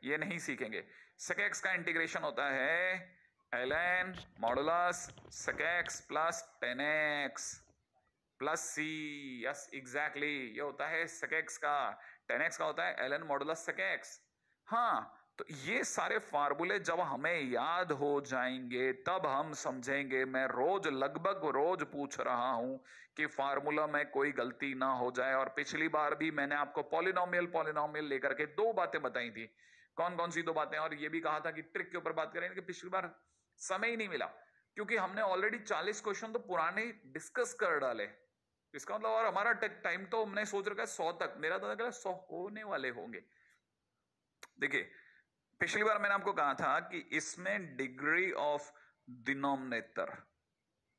ये नहीं सीखेंगे। sec x का इंटीग्रेशन होता है ln modulus sec x plus 10x plus C. Yes exactly, ये होता है sec x का। 10x का होता है ln मॉडुलस sec x। हाँ, तो ये सारे फार्मूले जब हमें याद हो जाएंगे तब हम समझेंगे। मैं रोज लगभग रोज पूछ रहा हूं कि फार्मूला में कोई गलती ना हो जाए। और पिछली बार भी मैंने आपको पॉलिनोमियल लेकर के दो बातें बताई थी। कौन कौन सी दो बातें? और ये भी कहा था कि ट्रिक के ऊपर बात करेंगे, कि पिछली बार समय ही नहीं मिला क्योंकि हमने ऑलरेडी 40 क्वेश्चन तो पुराने डिस्कस कर डाले। इसका मतलब और हमारा टाइम तो हमने सोच रखा है 100 तक। मेरा तो लगा 100 होने वाले होंगे। देखिए, पिछली बार मैंने आपको कहा था कि इसमें डिग्री ऑफ डिनोमिनेटर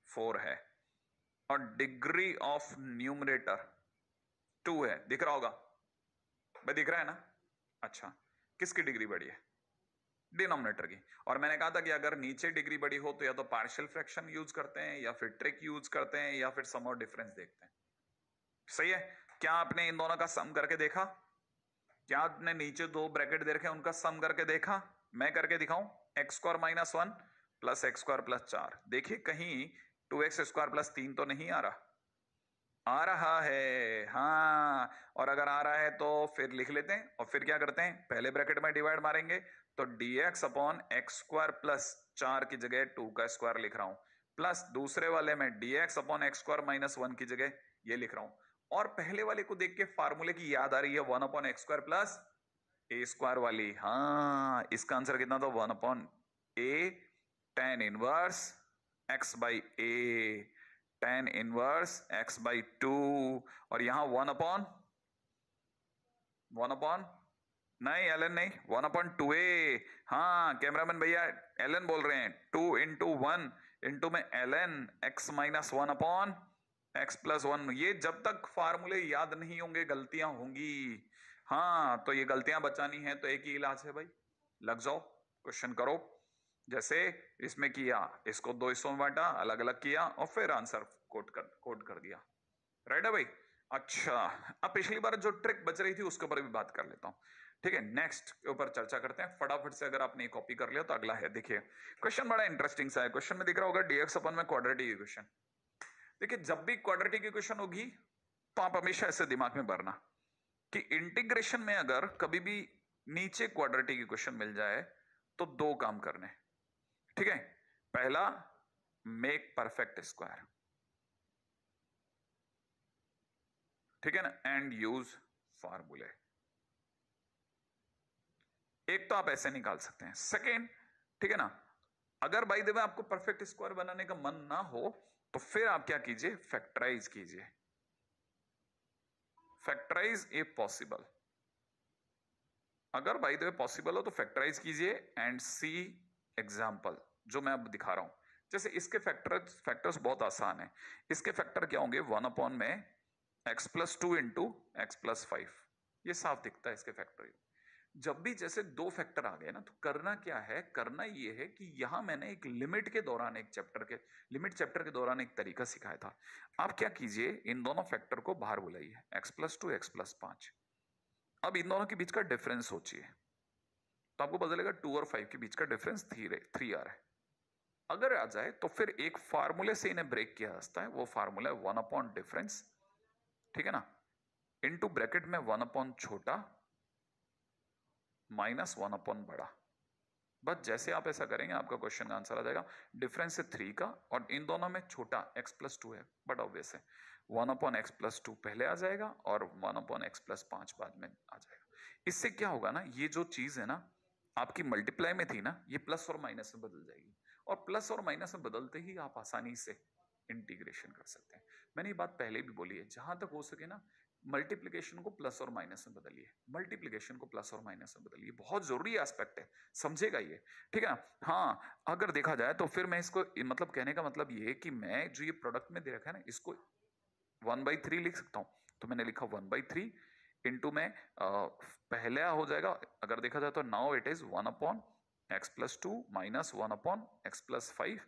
4 है और डिग्री ऑफ न्यूमरेटर 2 है। दिख रहा होगा भाई? दिख रहा है ना? अच्छा, किसकी डिग्री बड़ी है? डिनोमिनेटर की। और मैंने कहा था कि अगर नीचे डिग्री बड़ी हो तो या तो पार्शियल फ्रैक्शन यूज करते हैं या फिर ट्रिक यूज करते हैं या फिर सम और डिफरेंस देखते हैं। सही है? क्या आपने इन दोनों का सम करके देखा? क्या आपने नीचे दो ब्रैकेट दे रखे उनका सम करके देखा? मैं करके दिखाऊं? X square minus 1 plus x square plus 4। देखिए कहीं 2x स्क्वायर प्लस 3 तो नहीं आ रहा? आ रहा है, हाँ। और अगर आ रहा है तो फिर लिख लेते हैं और फिर क्या करते हैं, पहले ब्रैकेट में डिवाइड मारेंगे तो dx upon x square plus 4 की जगह 2 का स्क्वायर लिख रहा हूं, प्लस दूसरे वाले में dx upon x square minus 1 की जगह ये लिख रहा हूं। और पहले वाले को देख के फार्मूले की याद आ रही है 1 upon x square plus a square वाली। हाँ, इसका आंसर कितना था? 1 upon A tan inverse x by A, tan inverse x by 2। और यहां 1 अपॉन नहीं, ln नहीं, 1 अपॉन 2a। हाँ कैमरामैन भैया ln बोल रहे हैं। 2 इंटू 1 इंटू में ln x minus 1 upon x plus 1। ये जब तक फार्मूले याद नहीं होंगे गलतियां होंगी। हाँ, तो ये गलतियां बचानी है तो एक ही इलाज है भाई, लग जाओ, क्वेश्चन करो। जैसे इसमें किया, इसको दो हिस्सों में बांटा, अलग अलग किया और फिर आंसर कोड कर दिया। राइट है भाई? अच्छा, अब पिछली बार जो ट्रिक बच रही थी उसके ऊपर भी बात कर लेता हूं। ठीक है, नेक्स्ट के ऊपर चर्चा करते हैं फटाफट से। अगर आपने कॉपी कर लिया तो अगला है, देखिए क्वेश्चन बड़ा इंटरेस्टिंग सा है। क्वेश्चन में दिख रहा होगा dx अपन में क्वाड्रेटिक इक्वेशन। देखिए, जब भी क्वाड्रेटिक इक्वेशन होगी तो आप हमेशा ऐसे दिमाग में भरना कि इंटीग्रेशन में अगर कभी भी नीचे क्वाड्रेटिक इक्वेशन मिल जाए तो दो काम करने। ठीक है, पहला, मेक परफेक्ट स्क्वायर। ठीक है ना? एंड यूज फार्मूले। एक तो आप ऐसे निकाल सकते हैं। सेकेंड, ठीक है ना, अगर बाय द वे आपको परफेक्ट स्क्वायर बनाने का मन ना हो तो फिर आप क्या कीजिए, फैक्टराइज कीजिए। Factorise a possible. अगर बाय द वे पॉसिबल हो तो फैक्टराइज कीजिए एंड सी एग्जाम्पल जो मैं अब दिखा रहा हूं। जैसे इसके फैक्टर्स बहुत आसान है। इसके फैक्टर क्या होंगे? 1 अपॉन में x plus 2 into x plus 5। ये साफ दिखता है इसके फैक्टर। जब भी जैसे दो फैक्टर आ गए ना तो करना क्या है, करना ये है कि यहां मैंने एक लिमिट के दौरान, एक लिमिट चैप्टर के दौरान एक तरीका सिखाया था। आप क्या कीजिए, इन दोनों फैक्टर को बाहर बुलाइए, एक्स प्लस 2 एक्स प्लस 5। अब इन दोनों के बीच का डिफरेंस सोचिए तो आपको पता चलेगा 2 और 5 के बीच का डिफरेंस 3 आ रहा है। अगर आ जाए तो फिर एक फार्मूले से इन्हें ब्रेक किया जा सकता है। वो फार्मूला है 1 अपॉन डिफरेंस, ठीक है ना, इनटू ब्रैकेट में 1 अपॉन छोटा माइनस 1 अपॉन बड़ा। बस जैसे आप ऐसा करेंगे आपका क्वेश्चन का आंसर आ जाएगा। डिफरेंस है 3 का और इन दोनों में छोटा x प्लस 2 है, बट ऑब्वियस है 1 अपॉन एक्स प्लस 2 पहले आ जाएगा और 1 अपॉन एक्स प्लस 5 बाद में आ जाएगा। इससे क्या होगा ना, ये जो चीज है ना आपकी मल्टीप्लाई में थी ना, ये प्लस और माइनस में बदल जाएगी। और प्लस और माइनस में बदलते ही आप आसानी से इंटीग्रेशन कर सकते हैं। मैंने ये बात पहले भी बोली है, जहां तक हो सके ना मल्टीप्लिकेशन को प्लस और माइनस में बदलिए। मल्टीप्लिकेशन को प्लस और माइनस में बदलिए, बहुत जरूरी एस्पेक्ट है, समझेगा ये। ठीक है ना? हाँ, अगर देखा जाए तो फिर मैं इसको मतलब कहने का मतलब ये है कि मैं जो ये प्रोडक्ट में दे रखा है ना, इसको 1/3 लिख सकता हूं। तो मैंने लिखा 1/3 इंटू में पहले हो जाएगा। अगर देखा जाए तो now it is 1 upon x plus 2 minus 1 upon x plus 5,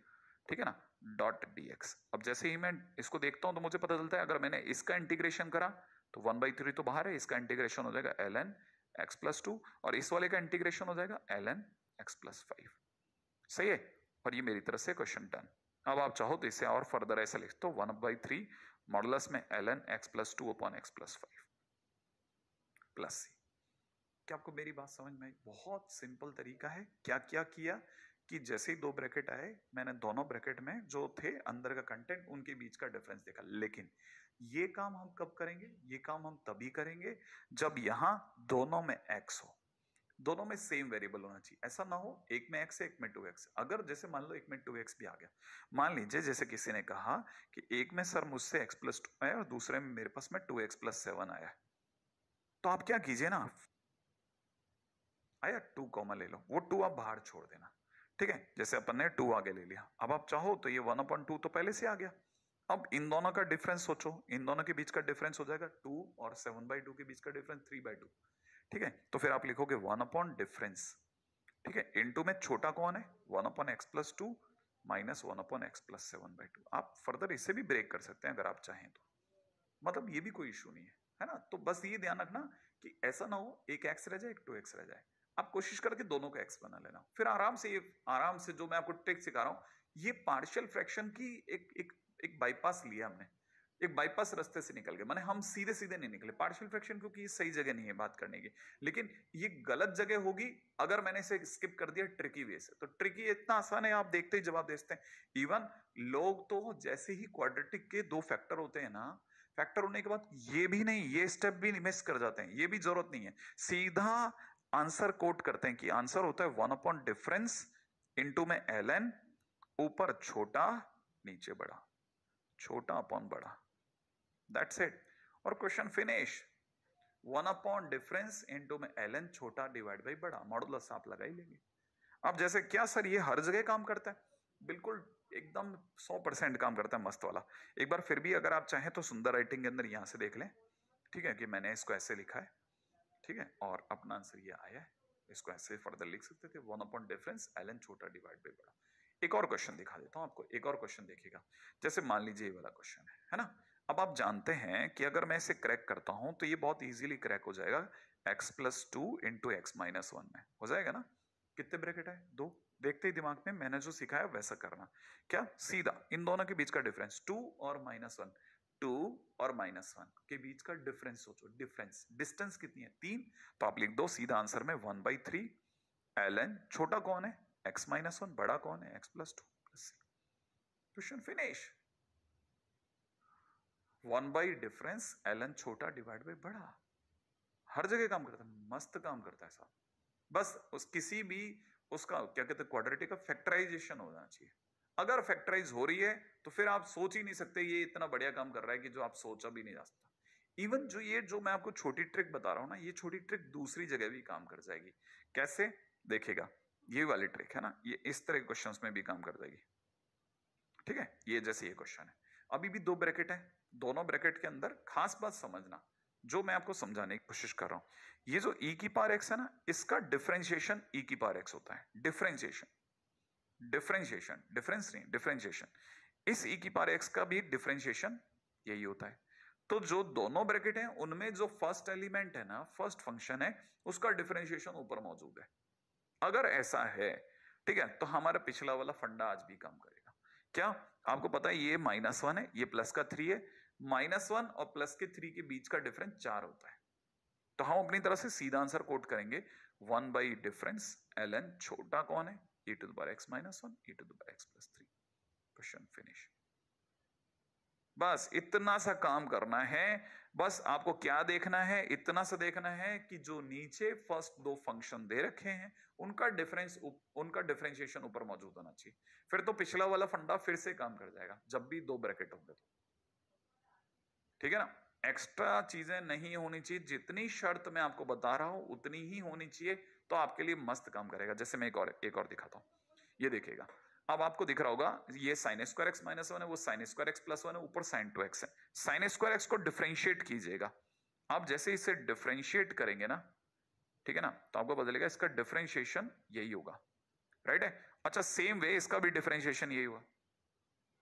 ठीक है ना, डॉट dx। अब जैसे ही मैं इसको देखता हूं तो मुझे पता चलता है अगर मैंने इसका इंटीग्रेशन करा तो 1/3 तो बाहर है, इसका इंटीग्रेशन हो जाएगा ln x प्लस 2 और इस वाले का इंटीग्रेशन हो जाएगा ln x प्लस 5। सही है। और ये मेरी तरफ से क्वेश्चन डन। अब आप चाहो तो इसे और फर्दर ऐसे लिख दो 1/3 मॉडुलस में ln x plus 2 upon x plus 5 plus C. क्या आपको मेरी बात समझ में आई? बहुत सिंपल तरीका है। क्या क्या किया कि जैसे ही दो ब्रैकेट आए मैंने दोनों ब्रैकेट में जो थे अंदर का कंटेंट उनके बीच का डिफरेंस देखा। लेकिन ये काम हम कब करेंगे? ये काम हम तभी करेंगे जब यहां दोनों में x हो, दोनों में सेम वेरिएबल होना चाहिए। ऐसा ना हो एक में x है एक में 2x। अगर जैसे मान लो एक में 2x भी आ गया, मान लीजिए जैसे किसी ने कहा कि एक में सर मुझसे x प्लस 2 आया और दूसरे में मेरे पास में 2x प्लस 7 आया, तो आप क्या कीजिए ना, आया 2 कॉमा ले लो, वो 2 आप बाहर छोड़ देना। ठीक है, जैसे अपन ने 2 आगे ले लिया। अब आप चाहो तो ये 1/2 तो पहले से आ गया। अब इन दोनों का डिफरेंस सोचो, इन दोनों के बीच का डिफरेंस हो जाएगा 2 और 7/2 के बीच का डिफरेंस 3/2। ठीक है, तो फिर आप लिखोगे 1 अपॉन डिफरेंस। ठीक है, इनटू में छोटा कौन है? 1 upon x plus 2 minus 1 upon x plus 7/2। आप फर्दर इसे भी ब्रेक कर सकते हैं अगर आप चाहें तो, मतलब ये भी कोई इशू नहीं है ना। तो बस ये ध्यान रखना कि ऐसा ना हो एक एक्स रह जाए एक 2x रह जाए। आप कोशिश करके दोनों का x बना लेना, फिर आराम से जो मैं आपको ट्रिक सिखा रहा हूं, ये पार्शियल फ्रैक्शन की एक बाईपास लिया हमने, एक बाईपास रास्ते से निकल गए। माने हम सीधे सीधे नहीं निकले पार्शियल फ्रैक्शन, क्योंकि ये सही जगह नहीं है बात करने की, लेकिन ये गलत जगह होगी अगर मैंने इसे स्किप कर दिया ट्रिकी वे से। तो ट्रिकी इतना आसान है, आप देखते ही जवाब देते हैं। इवन लोग तो जैसे ही क्वाड्रेटिक के 2 फैक्टर होते हैं ना, फैक्टर होने के बाद ये भी नहीं, ये स्टेप भी मिस कर जाते हैं, ये भी जरूरत नहीं है, सीधा आंसर कोट करते हैं कि आंसर होता है 1 अपॉन डिफरेंस इनटू में ln, ऊपर छोटा नीचे बड़ा, छोटा अपॉन बड़ा, दैट्स इट। और question finish. 1 upon difference into में ln छोटा डिवाइड बाई बड़ा, मॉडुलस आप लगा ही लेंगे। अब जैसे क्या सर ये हर जगह काम करता है? बिल्कुल एकदम 100% काम करता है, मस्त वाला। एक बार फिर भी अगर आप चाहें तो सुंदर राइटिंग के अंदर यहां से देख लें, ठीक है, कि मैंने इसको ऐसे लिखा है, ठीक है, और अपना आंसर ये आया है। इसको ऐसे फर्दर लिख सकते थे 1 अपॉन डिफरेंस ln छोटा डिवाइड बाई बड़ा। एक और क्वेश्चन दिखा देता हूं आपको, एक और क्वेश्चन देखिएगा। जैसे मान लीजिए ये वाला क्वेश्चन है ना। अब आप जानते हैं कि अगर मैं इसे क्रैक करता हूं तो ये बहुत इजीली क्रैक हो जाएगा, x plus 2 into x minus 1 में हो जाएगा ना। कितने ब्रैकेट है? 2। देखते ही दिमाग में मैंने जो सिखाया वैसा करना। क्या? सीधा इन दोनों के बीच का डिफरेंस 2 और -1, 2 और -1 के बीच का डिफरेंस सोचो। डिफरेंस डिस्टेंस कितनी है? 3। तो आप लिख दो सीधा आंसर में 1/3 ln छोटा कौन है? x माइनस 1, बड़ा कौन है? x plus 2 plus c। Question finish. 1 by difference ln छोटा डिवाइड बाई बड़ा, हर जगह काम करता है, मस्त काम करता है साहब। बस उस किसी भी उसका क्या कहते हैं क्वाड्रेटिक का फैक्टराइजेशन होना चाहिए। अगर फैक्टराइज हो रही है तो फिर आप सोच ही नहीं सकते ये इतना बढ़िया काम कर रहा है कि जो आप सोचा भी नहीं जा सकता। इवन जो मैं आपको छोटी ट्रिक बता रहा हूं ना, ये छोटी ट्रिक दूसरी जगह भी काम कर जाएगी। कैसे? देखिएगा, ये वाली ट्रिक है ना, ये इस तरह के क्वेश्चंस में भी काम कर जाएगी। ठीक है, ये जैसे ये क्वेश्चन है, अभी भी 2 ब्रैकेट है, दोनों ब्रैकेट के अंदर खास बात समझना जो मैं आपको समझाने की कोशिश कर रहा हूं। ये जो e की पावर x है ना, इसका डिफरेंशिएशन e की पावर x होता है। डिफरेंशिएशन, डिफरेंस नहीं, डिफरेंशिएशन। इस e की पावर x का भी डिफरेंशिएशन यही होता है। तो जो दोनों ब्रैकेट हैं उनमें जो फर्स्ट एलिमेंट है ना, फर्स्ट फंक्शन है, उसका डिफरेंशिएशन ऊपर मौजूद है। अगर ऐसा है, ठीक है, तो हमारा पिछला वाला फंडा आज भी काम करेगा। क्या आपको पता है ये -1 है, ये प्लस का 3 है, -1 और प्लस के 3 के बीच का डिफरेंस 4 होता है। तो हम अपनी तरफ से सीधा आंसर कोट करेंगे 1 बाई डिफरेंस ln छोटा कौन है? e to the power x minus 1 e to the power x plus 3। Question finish. बस इतना सा काम करना है। बस आपको क्या देखना है? इतना सा देखना है कि जो नीचे फर्स्ट 2 फंक्शन दे रखे हैं उनका डिफरेंशिएशन ऊपर मौजूद होना चाहिए। फिर तो पिछला वाला फंडा फिर से काम कर जाएगा जब भी 2 ब्रैकेट होंगे तो। ठीक है ना, एक्स्ट्रा चीजें नहीं होनी चाहिए, जितनी शर्त मैं आपको बता रहा हूं उतनी ही होनी चाहिए, तो आपके लिए मस्त काम करेगा। जैसे मैं एक और दिखाता हूं, ये देखिएगा। अब आपको दिख रहा होगा ये sin स्क्वायर x माइनस 1 है, वो sin स्क्वायर x प्लस 1 है, ऊपर sin 2x है। sin स्क्वायर x को डिफरेंशिएट कीजिएगा। आप जैसे इसे डिफरेंशिएट करेंगे ना, ठीक है ना, तो आपको पता चलेगा इसका डिफरेंशिएशन यही होगा, राइट है। अच्छा, सेम वे इसका भी डिफरेंशिएशन यही हुआ।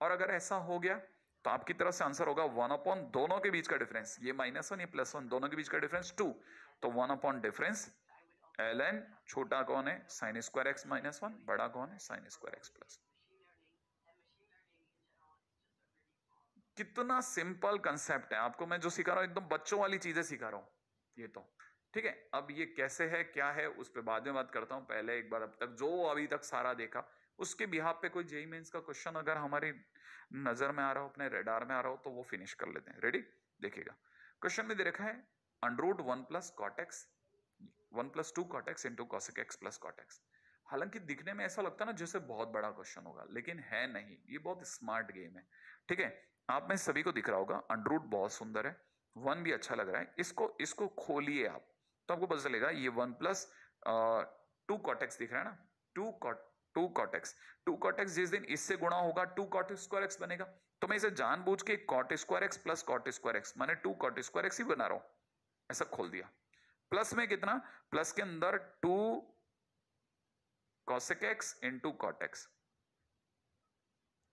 और अगर ऐसा हो गया तो आपकी तरफ से आंसर होगा 1 अपॉन दोनों के बीच का डिफरेंस, ये -1 ये +1, दोनों के बीच का डिफरेंस 2। तो 1 अपॉन डिफरेंस ln, छोटा कौन है साइन स्क्वायर एक्स माइनस 1, बड़ा कौन है साइन स्क्वायर एक्स प्लस। कितना सिंपल कंसेप्ट है, आपको मैं जो सिखा रहा हूं एकदम बच्चों वाली चीजें सिखा रहा हूं ये तो, ठीक है। अब ये कैसे है क्या है उस पर बाद में बात करता हूं, पहले एक बार अब तक जो अभी तक सारा देखा उसके बिहाफ पे कोई जेई मेंस का क्वेश्चन अगर हमारी नजर में आ रहा हो, अपने रेडार में आ रहा हो, तो वो फिनिश कर लेते हैं। रेडी, देखिएगा क्वेश्चन में दे रखा है under one plus cot x, 1 plus 2 cot x into cosec x plus cot x. हालांकि दिखने में ऐसा लगता है ना जैसे बहुत बड़ा क्वेश्चन होगा, लेकिन है नहीं, ये बहुत स्मार्ट गेम है, ठीक है। आप में सभी को दिख रहा होगा अंडर रूट बहुत सुंदर है, 1 भी अच्छा लग रहा है, इसको इसको खोलिए आप तो आपको पता चलेगा ये 1 प्लस 2 कॉट एक्स दिख रहा है ना, 2 कॉट एक्स, 2 कॉट एक्स जिस दिन इससे गुणा होगा 2 कॉट स्क्वायर एक्स बनेगा, तो मैं इसे जानबूझ के cot square x plus cot square x माने 2 कॉट स्क्वायर एक्स ही बना रहा हूं, ऐसा खोल दिया। प्लस में कितना, प्लस के अंदर 2 cosec x into cot x,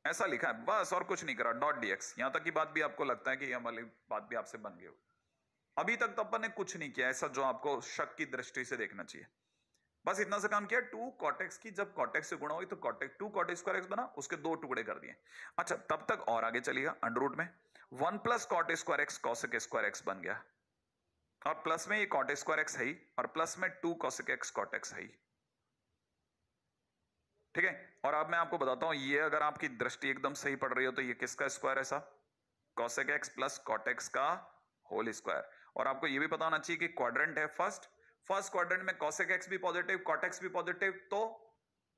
ऐसा लिखा है बस, और कुछ नहीं करा, डॉट डीएक्स। यहां तक की बात भी आपको लगता है कि यह वाली बात भी आपसे बन गई हो, अभी तक तो अपन ने कुछ नहीं किया ऐसा जो आपको शक की दृष्टि से देखना चाहिए, बस इतना सा काम किया। 2 कॉटेक्स की जब कॉटेक्स से गुणा हुई तो कॉटेक्स 2 कॉट स्क्वायर एक्स बना, उसके 2 टुकड़े कर दिए। अच्छा तब तक और आगे चलिएगा, अंडर रूट में 1 plus cot square x cosec square x बन गया, और प्लस में ये कॉट स्क्वायर एक्स है ही, और प्लस में 2 कॉसेक एक्स कॉट एक्स है ही, ठीक है। और अब मैं आपको बताता हूं, ये अगर आपकी दृष्टि एकदम सही पड़ रही हो तो ये किसका स्क्वायर है साहब, cosec x plus cot x का होल स्क्वायर। और आपको ये भी पता होना चाहिए कि क्वाड्रेंट है फर्स्ट क्वाड्रेंट में कॉसेक एक्स भी पॉजिटिव कॉट एक्स भी पॉजिटिव, तो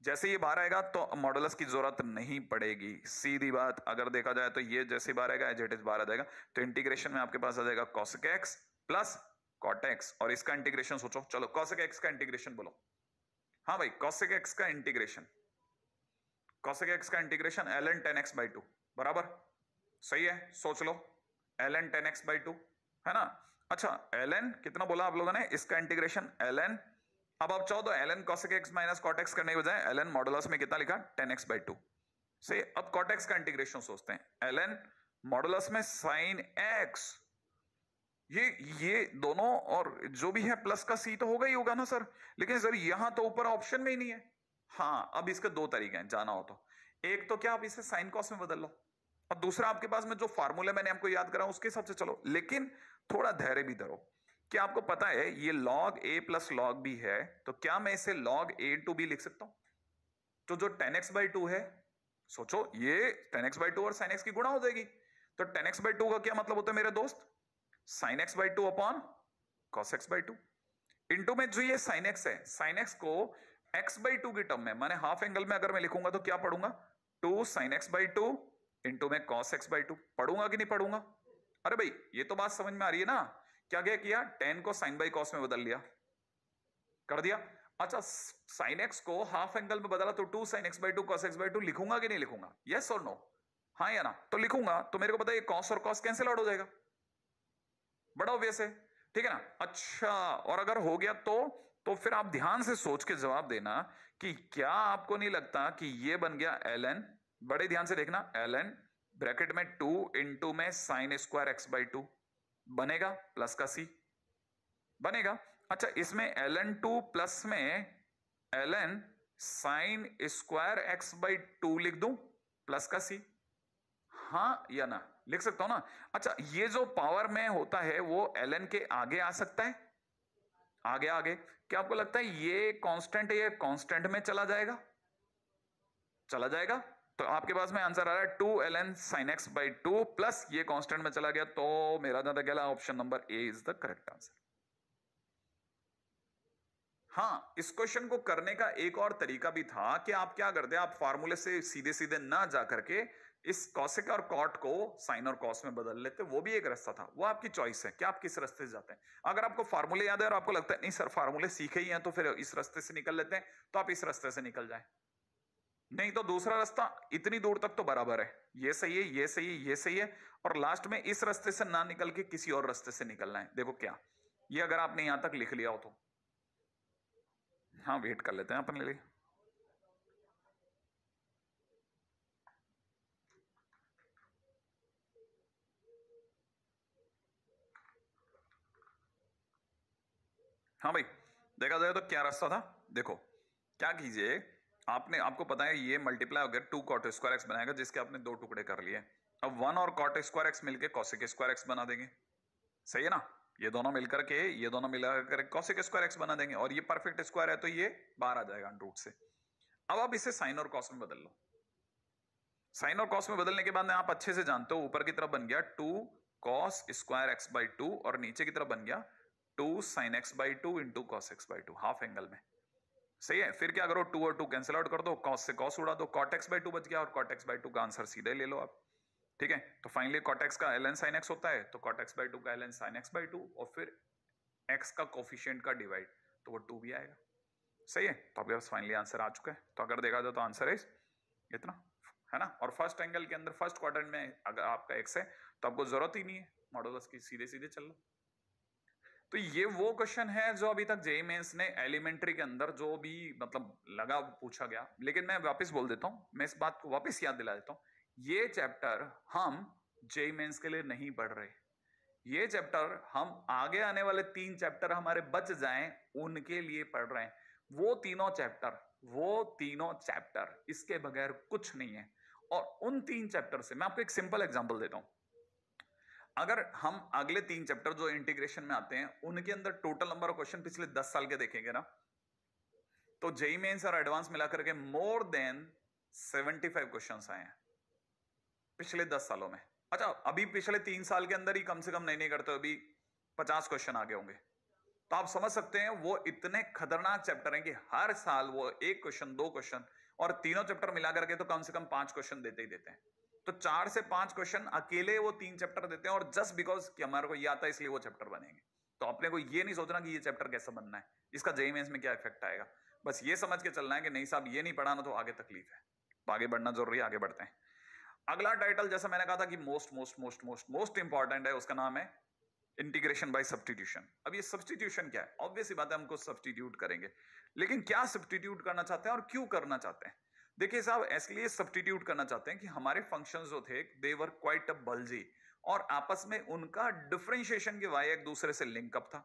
जैसे ये बाहर आएगा तो मॉडुलस की जरूरत नहीं पड़ेगी, सीधी बात। अगर देखा जाए तो ये जैसे बाहर आएगा एज इट इज बाहर आ जाएगा, तो इंटीग्रेशन में आपके पास आ जाएगा cosec x plus cot x, और इसका इंटीग्रेशन सोचो, चलो कॉसेक एक्स का इंटीग्रेशन बोलो। हाँ भाई, कॉसेक एक्स का इंटीग्रेशन, कॉसेक एक्स का इंटीग्रेशन ln 10x बाई 2 बराबर, सही है, सोच लो ln 10x बाई 2 है ना। अच्छा ln कितना बोला आप लोगों ने, इसका इंटीग्रेशन ln, अब आप चाहो तो ln cosec x minus cot x करने के बजाय ln मॉडुलस में कितना लिखा 10x बाई 2, सही। अब cot x का इंटीग्रेशन सोचते हैं, ln मॉडुलस में sin x, ये दोनों और जो भी है प्लस का c तो होगा ही होगा ना सर, लेकिन सर यहां तो ऊपर ऑप्शन में ही नहीं है। हाँ अब इसके दो तरीके हैं जाना हो तो, एक तो क्या आप इसे साइन कॉस में बदल लो, और दूसरा आपके पास में जो फार्मूला मैंने आपको याद करा उसके हिसाब से चलो, लेकिन थोड़ा धैर्य भी धरो। क्या आपको पता है ये log a plus log b है, तो क्या मैं इसे log a इंटू b लिख सकता हूं, तो जो 10x बाई 2 है, सोचो ये 10x बाई 2 और sin x की गुणा हो जाएगी, तो 10x बाई 2 का क्या मतलब होता है मेरे दोस्त, sin x by 2 upon cos x by 2, into में जो ये sin x है, sin x को x बाई 2 की टर्म में माने हाफ एंगल में अगर मैं लिखूंगा तो क्या पढ़ूंगा, 2 sin x बाई 2 इंटू में cos x बाई 2, पढ़ूंगा कि नहीं पढ़ूंगा। अरे भाई ये तो बात समझ में आ रही है ना, क्या क्या किया, 10 को sin बाई cos में बदल लिया, कर दिया। अच्छा sin x को हाफ एंगल में बदला तो 2 sin x by 2 cos x by 2 लिखूंगा कि नहीं लिखूंगा, यस और नो, हाँ या ना, तो लिखूंगा, तो मेरे को पता है cos और cos कैंसिल आउट हो जाएगा, बड़ा ऑब्वियस है, ठीक है ना। अच्छा और अगर हो गया तो फिर आप ध्यान से सोच के जवाब देना कि क्या आपको नहीं लगता कि ये बन गया ln, बड़े ध्यान से देखना, ln ब्रैकेट में 2 इंटू में साइन स्क्वायर एक्स बाई 2 बनेगा, प्लस का c बनेगा। अच्छा इसमें ln 2 प्लस में ln sine square x by 2 लिख दूं, प्लस का c, हाँ या ना, लिख सकता हूं ना। अच्छा ये जो पावर में होता है वो ln के आगे आ सकता है, आगे आगे, क्या आपको लगता है ये कांस्टेंट है, ये कांस्टेंट में चला जाएगा, चला जाएगा, तो आपके पास में आंसर आ रहा है 2 ln sin x by 2 plus ये कांस्टेंट में चला गया, तो मेरा ज्यादा गया, option number A is the correct answer. हाँ इस क्वेश्चन को करने का एक और तरीका भी था कि आप क्या करते, आप फार्मूले से सीधे सीधे ना जा करके इस कॉसेक और कॉट को साइन और कॉस में बदल लेते, वो भी एक रास्ता था, वो आपकी चॉइस है कि आप किस रास्ते से जाते हैं। अगर आपको फार्मूले याद है और आपको लगता है नहीं सर फार्मूले सीखे ही हैं तो फिर इस रास्ते से निकल लेते हैं, तो आप इस रास्ते से निकल जाए, नहीं तो दूसरा रास्ता इतनी दूर तक तो बराबर है, ये सही है ये सही है ये सही है, और लास्ट में इस रास्ते से ना निकल के किसी और रास्ते से निकलना है। देखो क्या, ये अगर आपने यहां तक लिख लिया हो तो, हाँ वेट कर लेते हैं अपन ले, हाँ भाई, देखा जाए तो क्या रास्ता था, देखो क्या कीजिए, आपको पता है ये मल्टीप्लाई हो गया 2 cot स्क्वायर एक्स बनाएगा, जिसके आपने 2 टुकड़े कर लिए। अब 1 और cot स्क्वायर एक्स मिलके cosec स्क्वायर एक्स बना देंगे, सही है ना। ये दोनों मिलकर के cosec स्क्वायर एक्स बना देंगे, और ये परफेक्ट स्क्वायर है तो ये बाहर आ जाएगा रूट से। अब आप इसे साइन और कॉस में बदल लो। साइन और कॉस में बदलने के बाद में आप अच्छे से जानते हो, ऊपर की तरफ बन गया 2 cos स्क्वायर एक्स बाई 2, और नीचे की तरफ बन गया 2 sin x by 2 into cos x by 2, half angle में, सही है। फिर क्या करो, 2 और 2 कैंसिल आउट कर दो, cos से cos उड़ा दो, cot x बाई 2 बच गया, और cot x बाई 2 का आंसर सीधे ले लो आप, ठीक है। तो फाइनली cot x का ln sin x होता है, तो cot x बाई 2 का ln sin x बाई 2, और फिर x का कोफिशिएंट का डिवाइड, तो वो 2 भी आएगा, सही है। तो आपके पास फाइनली आंसर आ चुका है। तो अगर देखा जाए तो आंसर है इतना, है ना। और फर्स्ट एंगल के अंदर फर्स्ट क्वाड्रेंट में अगर आपका x है तो आपको जरूरत ही नहीं है मॉडुलस की, सीधे सीधे चल लो। तो ये वो क्वेश्चन है जो अभी तक जेईई मेंस ने एलिमेंट्री के अंदर जो भी मतलब लगा पूछा गया। लेकिन मैं वापस बोल देता हूं, मैं इस बात को वापस याद दिला देता हूं, ये चैप्टर हम जेईई मेंस के लिए नहीं पढ़ रहे। ये चैप्टर हम आगे आने वाले 3 चैप्टर हमारे बच जाएं उनके लिए पढ़ रहे हैं। वो तीनों चैप्टर इसके बगैर कुछ नहीं है। और उन 3 चैप्टर से मैं आपको एक सिंपल एग्जांपल देता हूं। अगर हम अगले 3 चैप्टर जो इंटीग्रेशन में आते हैं उनके अंदर टोटल नंबर ऑफ क्वेश्चन पिछले 10 साल के देखेंगे ना, तो जेईई मेंस और एडवांस मिलाकर के मोर देन 75 क्वेश्चंस आए हैं पिछले 10 सालों में। अच्छा, अभी पिछले 3 साल के अंदर ही कम से कम नहीं करते, अभी 50 क्वेश्चन आगे होंगे। तो आप समझ सकते हैं वो इतने खतरनाक चैप्टर हैं कि हर साल वो 1 क्वेश्चन 2 क्वेश्चन, और तीनों चैप्टर मिला करके तो कम से कम 5 क्वेश्चन देते ही देते हैं। तो 4 से 5 क्वेश्चन अकेले वो 3 चैप्टर देते हैं, और जस्ट बिकॉज कि हमारे को ये आता है इसलिए वो चैप्टर बनेंगे। तो अपने को ये नहीं सोचना कि ये चैप्टर कैसा बनना है, इसका जेईई मेंस में क्या इफेक्ट आएगा। बस ये समझ के चलना है कि नहीं साहब ये नहीं पढ़ाना तो आगे तकलीफ है, तो आगे बढ़ना जरूरी है, आगे बढ़ते हैं। अगला टाइटल जैसा मैंने कहा था कि मोस्ट इंपॉर्टेंट है, उसका नाम है इंटीग्रेशन बाय सब्स्टिट्यूशन। अब ये सब्स्टिट्यूशन क्या है, ऑब्वियस बात है हमको सब्स्टिट्यूट करेंगे, लेकिन क्या सब्स्टिट्यूट करना चाहते हैं और क्यों करना चाहते हैं। देखिए साहब, इसलिए सब्स्टिट्यूट करना चाहते हैं कि हमारे फंक्शंस जो थे दे वर क्वाइट अ बल्जी, और आपस में उनका डिफरेंशिएशन के वाई एक दूसरे से लिंकअप था।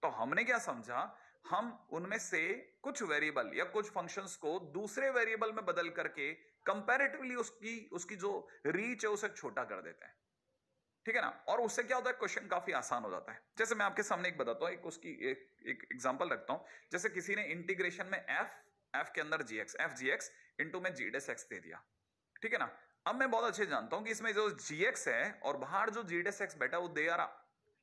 तो हमने क्या समझा, हम उनमें से कुछ वेरिएबल या कुछ फंक्शंस को दूसरे वेरिएबल में बदल करके कंपैरेटिवली उसकी जो रीच है उसे छोटा कर देते हैं, ठीक है ना। और उससे क्या होता है, क्वेश्चन काफी आसान हो जाता है। जैसे मैं आपके सामने एक बताता हूं, एक एग्जांपल रखता हूं। जैसे किसी ने इंटीग्रेशन में एफ के अंदर एफ जी एक्स इंटू में जी डेस एक्स दे दिया, ठीक है ना। अब मैं बहुत अच्छे जानता हूं कि इसमें जो जी एक्स है और बाहर जो जी डेस एक्स बैठा वो they are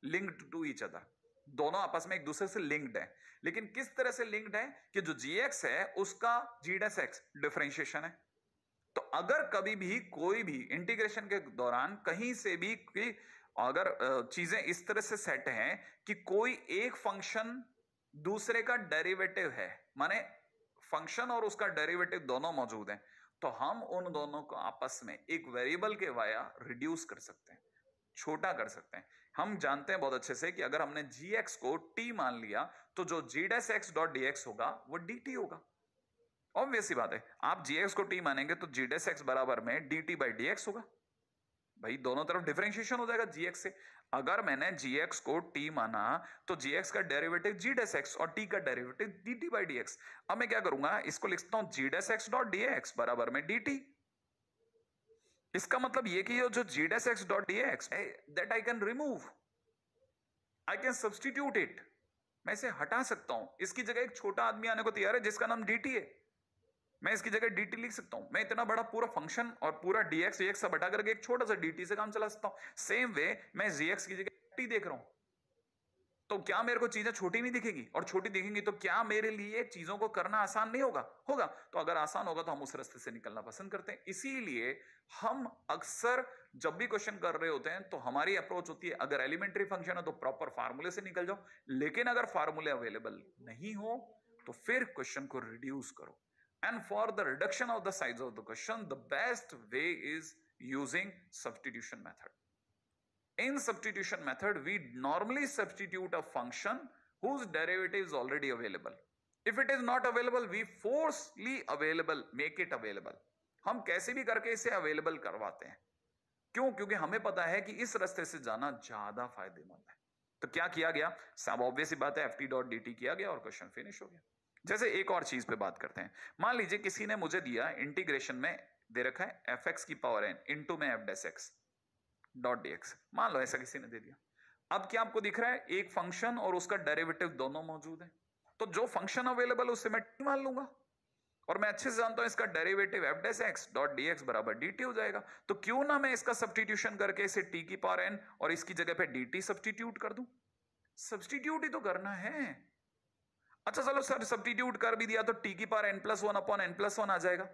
linked to each other, दोनों आपस में एक दूसरे से लिंक्ड है। लेकिन किस तरह से लिंक्ड है कि जो जी एक्स है उसका जी डेस एक्स डिफरेंशिएशन है। तो अगर कभी भी कोई भी इंटीग्रेशन के दौरान कहीं से भी अगर चीजें इस तरह से सेट हैं कि कोई एक फंक्शन दूसरे का डेरिवेटिव है, माने फंक्शन और उसका डेरिवेटिव दोनों मौजूद हैं, तो हम उन दोनों को आपस में एक वेरिएबल के वाया रिड्यूस कर सकते हैं, छोटा कर सकते हैं। हम जानते हैं बहुत अच्छे से कि अगर हमने gx को t मान लिया तो जो g dash x dot dx होगा वो dt होगा। ऑब्वियस सी बात है, आप gx को t मानेंगे तो g डैश x बराबर में dt बाई dx होगा। भाई दोनों तरफ डिफरेंशिएशन हो जाएगा gx से। अगर मैंने gx को t माना तो gx का डेरिवेटिव g डैश x और t का डेरिवेटिव dt बाई dx। अब मैं क्या करूंगा, इसको लिखता हूं g dash x dot dx बराबर में dt। इसका मतलब ये कि जो g dash x dot dx है that I can remove, I can substitute it, मैं इसे हटा सकता हूं। इसकी जगह एक छोटा आदमी आने को तैयार है जिसका नाम dt है, मैं इसकी जगह dt लिख सकता हूं। मैं इतना बड़ा पूरा फंक्शन और पूरा dx dx सब हटा करके एक छोटा सा dt से काम चला सकता हूं। सेम वे मैं gx की जगह t देख रहा हूं, तो क्या मेरे को चीजें छोटी नहीं दिखेगी, और छोटी दिखेंगी तो क्या मेरे लिए चीजों को करना आसान नहीं होगा, होगा। तो अगर आसान होगा तो हम उस रास्ते से निकलना पसंद करते हैं। इसीलिए हम अक्सर जब भी क्वेश्चन कर रहे होते हैं तो हमारी अप्रोच होती है, अगर एलिमेंट्री फंक्शन है तो प्रॉपर फार्मूले से निकल जाओ, लेकिन अगर फार्मूले अवेलेबल नहीं हो तो फिर क्वेश्चन को रिड्यूस करो। And for the reduction of the size of the question the best way is using substitution method. In substitution method, we normally substitute a function whose derivative is already available. If it is not available, we forcefully make it available. हम कैसे भी करके इसे available करवाते हैं। क्यों? क्योंकि हमें पता है कि इस रास्ते से जाना ज्यादा फायदेमंद है। तो क्या किया गया, सब ऑब्वियस ही बात है, ft डॉट dt किया गया और क्वेश्चन फिनिश हो गया। जैसे एक और चीज पे बात करते हैं, मान लीजिए किसी ने मुझे दिया इंटीग्रेशन में दे रखा है fx की पावर n इंटू में f dash x dot dx, मान लो ऐसा किसी ने दे दिया। अब क्या आपको दिख रहा है, एक फंक्शन और उसका डेरिवेटिव दोनों मौजूद है, तो जो फंक्शन अवेलेबल उससे मैं t मान लूंगा, और मैं अच्छे से जानता हूं इसका derivative f dash x dot dx बराबर dt हो जाएगा। तो क्यों ना मैं इसका सब्स्टिट्यूशन करके इसे t की पावर n और इसकी जगह पे dt सब्स्टिट्यूट कर दूं। सब्स्टिट्यूट ही तो करना है। अच्छा चलो सर सब्स्टिट्यूट कर भी दिया तो t की power n plus one upon n plus one आ जाएगा,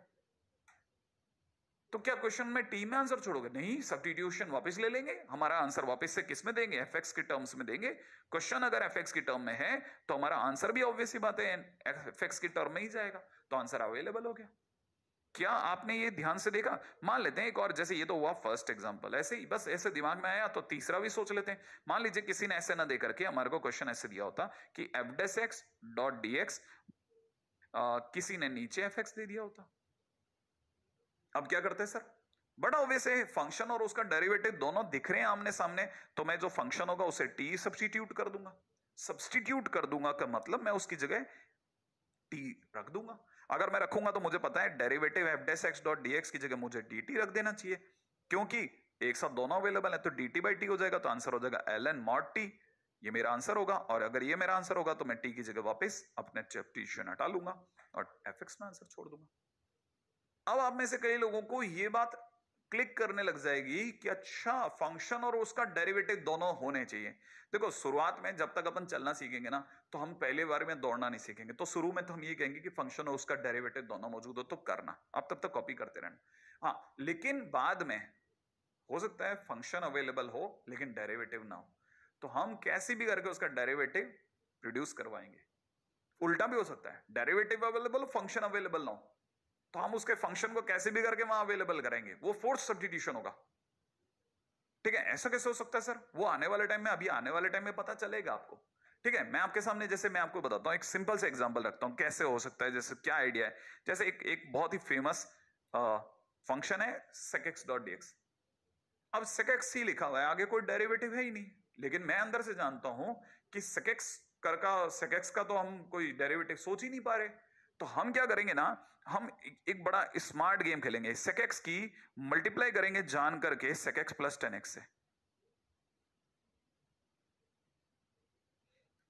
तो क्या क्वेश्चन में टी में आंसर छोड़ोगे? नहीं, सब्स्टिट्यूशन वापस ले लेंगे, हमारा आंसर वापस से किस में देंगे, एफ एक्स के टर्म्स में देंगे। क्वेश्चन अगर एफ एक्स की टर्म में है तो हमारा आंसर भी ऑब्वियस ही बात है एफ एक्स की टर्म में ही जाएगा, तो आंसर अवेलेबल हो गया। क्या आपने ये ध्यान से देखा? मान लेते हैं एक और, जैसे ये तो हुआ फर्स्ट एग्जांपल, ऐसे ही बस ऐसे दिमाग में आया तो तीसरा भी सोच लेते हैं। मान लीजिए किसी ने ऐसे ना दे करके हमारे को क्वेश्चन ऐसे दिया होता कि F dash x dot d x, किसी ने नीचे एफ एक्स दे दिया होता। अब क्या करते हैं सर, बड़ा ऑब्वियस है, फंक्शन और उसका डेरिवेटिव दोनों दिख रहे हैं आमने सामने, तो मैं जो फंक्शन होगा उसे टी सब्स्टिट्यूट कर दूंगा। सब्स्टिट्यूट कर दूंगा का मतलब मैं उसकी जगह टी रख दूंगा। अगर मैं रखूंगा तो मुझे पता है derivative F dash x dot d x की जगह मुझे डी टी रख देना चाहिए, क्योंकि एक साथ दोनों अवेलेबल है, तो डी टी बाई टी हो जाएगा, तो आंसर हो जाएगा एल एन मॉड टी। ये मेरा आंसर होगा, और अगर ये मेरा आंसर होगा तो मैं टी की जगह वापस अपने सब्स्टिट्यूशन हटा लूंगा और एफ एक्स में आंसर छोड़ दूंगा। अब आप में से कई लोगों को ये बात क्लिक करने लग जाएगी कि अच्छा फंक्शन और उसका डेरिवेटिव दोनों होने चाहिए। देखो शुरुआत में जब तक अपन चलना सीखेंगे ना, तो हम पहले बार में दौड़ना नहीं सीखेंगे, तो शुरू में तो हम ये कहेंगे कि फंक्शन और उसका डेरिवेटिव दोनों मौजूद हो तो करना, आप तब तक कॉपी करते रहना। हाँ, लेकिन बाद में हो सकता है फंक्शन अवेलेबल हो लेकिन डेरिवेटिव ना हो, तो हम कैसे भी करके उसका डेरिवेटिव प्रोड्यूस करवाएंगे। उल्टा भी हो सकता है, डेरिवेटिव अवेलेबल हो फंक्शन अवेलेबल ना हो, तो हम उसके फंक्शन को कैसे भी करके वहां अवेलेबल करेंगे, वो फोर्स सब्स्टिट्यूशन होगा। ठीक है, ऐसा कैसे हो सकता है सर? वो आने वाले टाइम में, अभी आने वाले टाइम में पता चलेगा आपको। ठीक है, मैं आपके सामने, जैसे मैं आपको बताता हूं, एक सिंपल से एग्जांपल रखता हूं कैसे हो सकता है। जैसे क्या आइडिया है, जैसे एक बहुत ही फेमस फंक्शन है sec x डॉट dx। अब sec x ही लिखा हुआ है, आगे कोई डेरिवेटिव है ही नहीं, लेकिन मैं अंदर से जानता हूं कि sec x का तो हम कोई डेरिवेटिव सोच ही नहीं पा रहे। तो हम क्या करेंगे ना, हम एक बड़ा स्मार्ट गेम खेलेंगे, sec x की मल्टीप्लाई करेंगे जान करके sec x प्लस 10x से।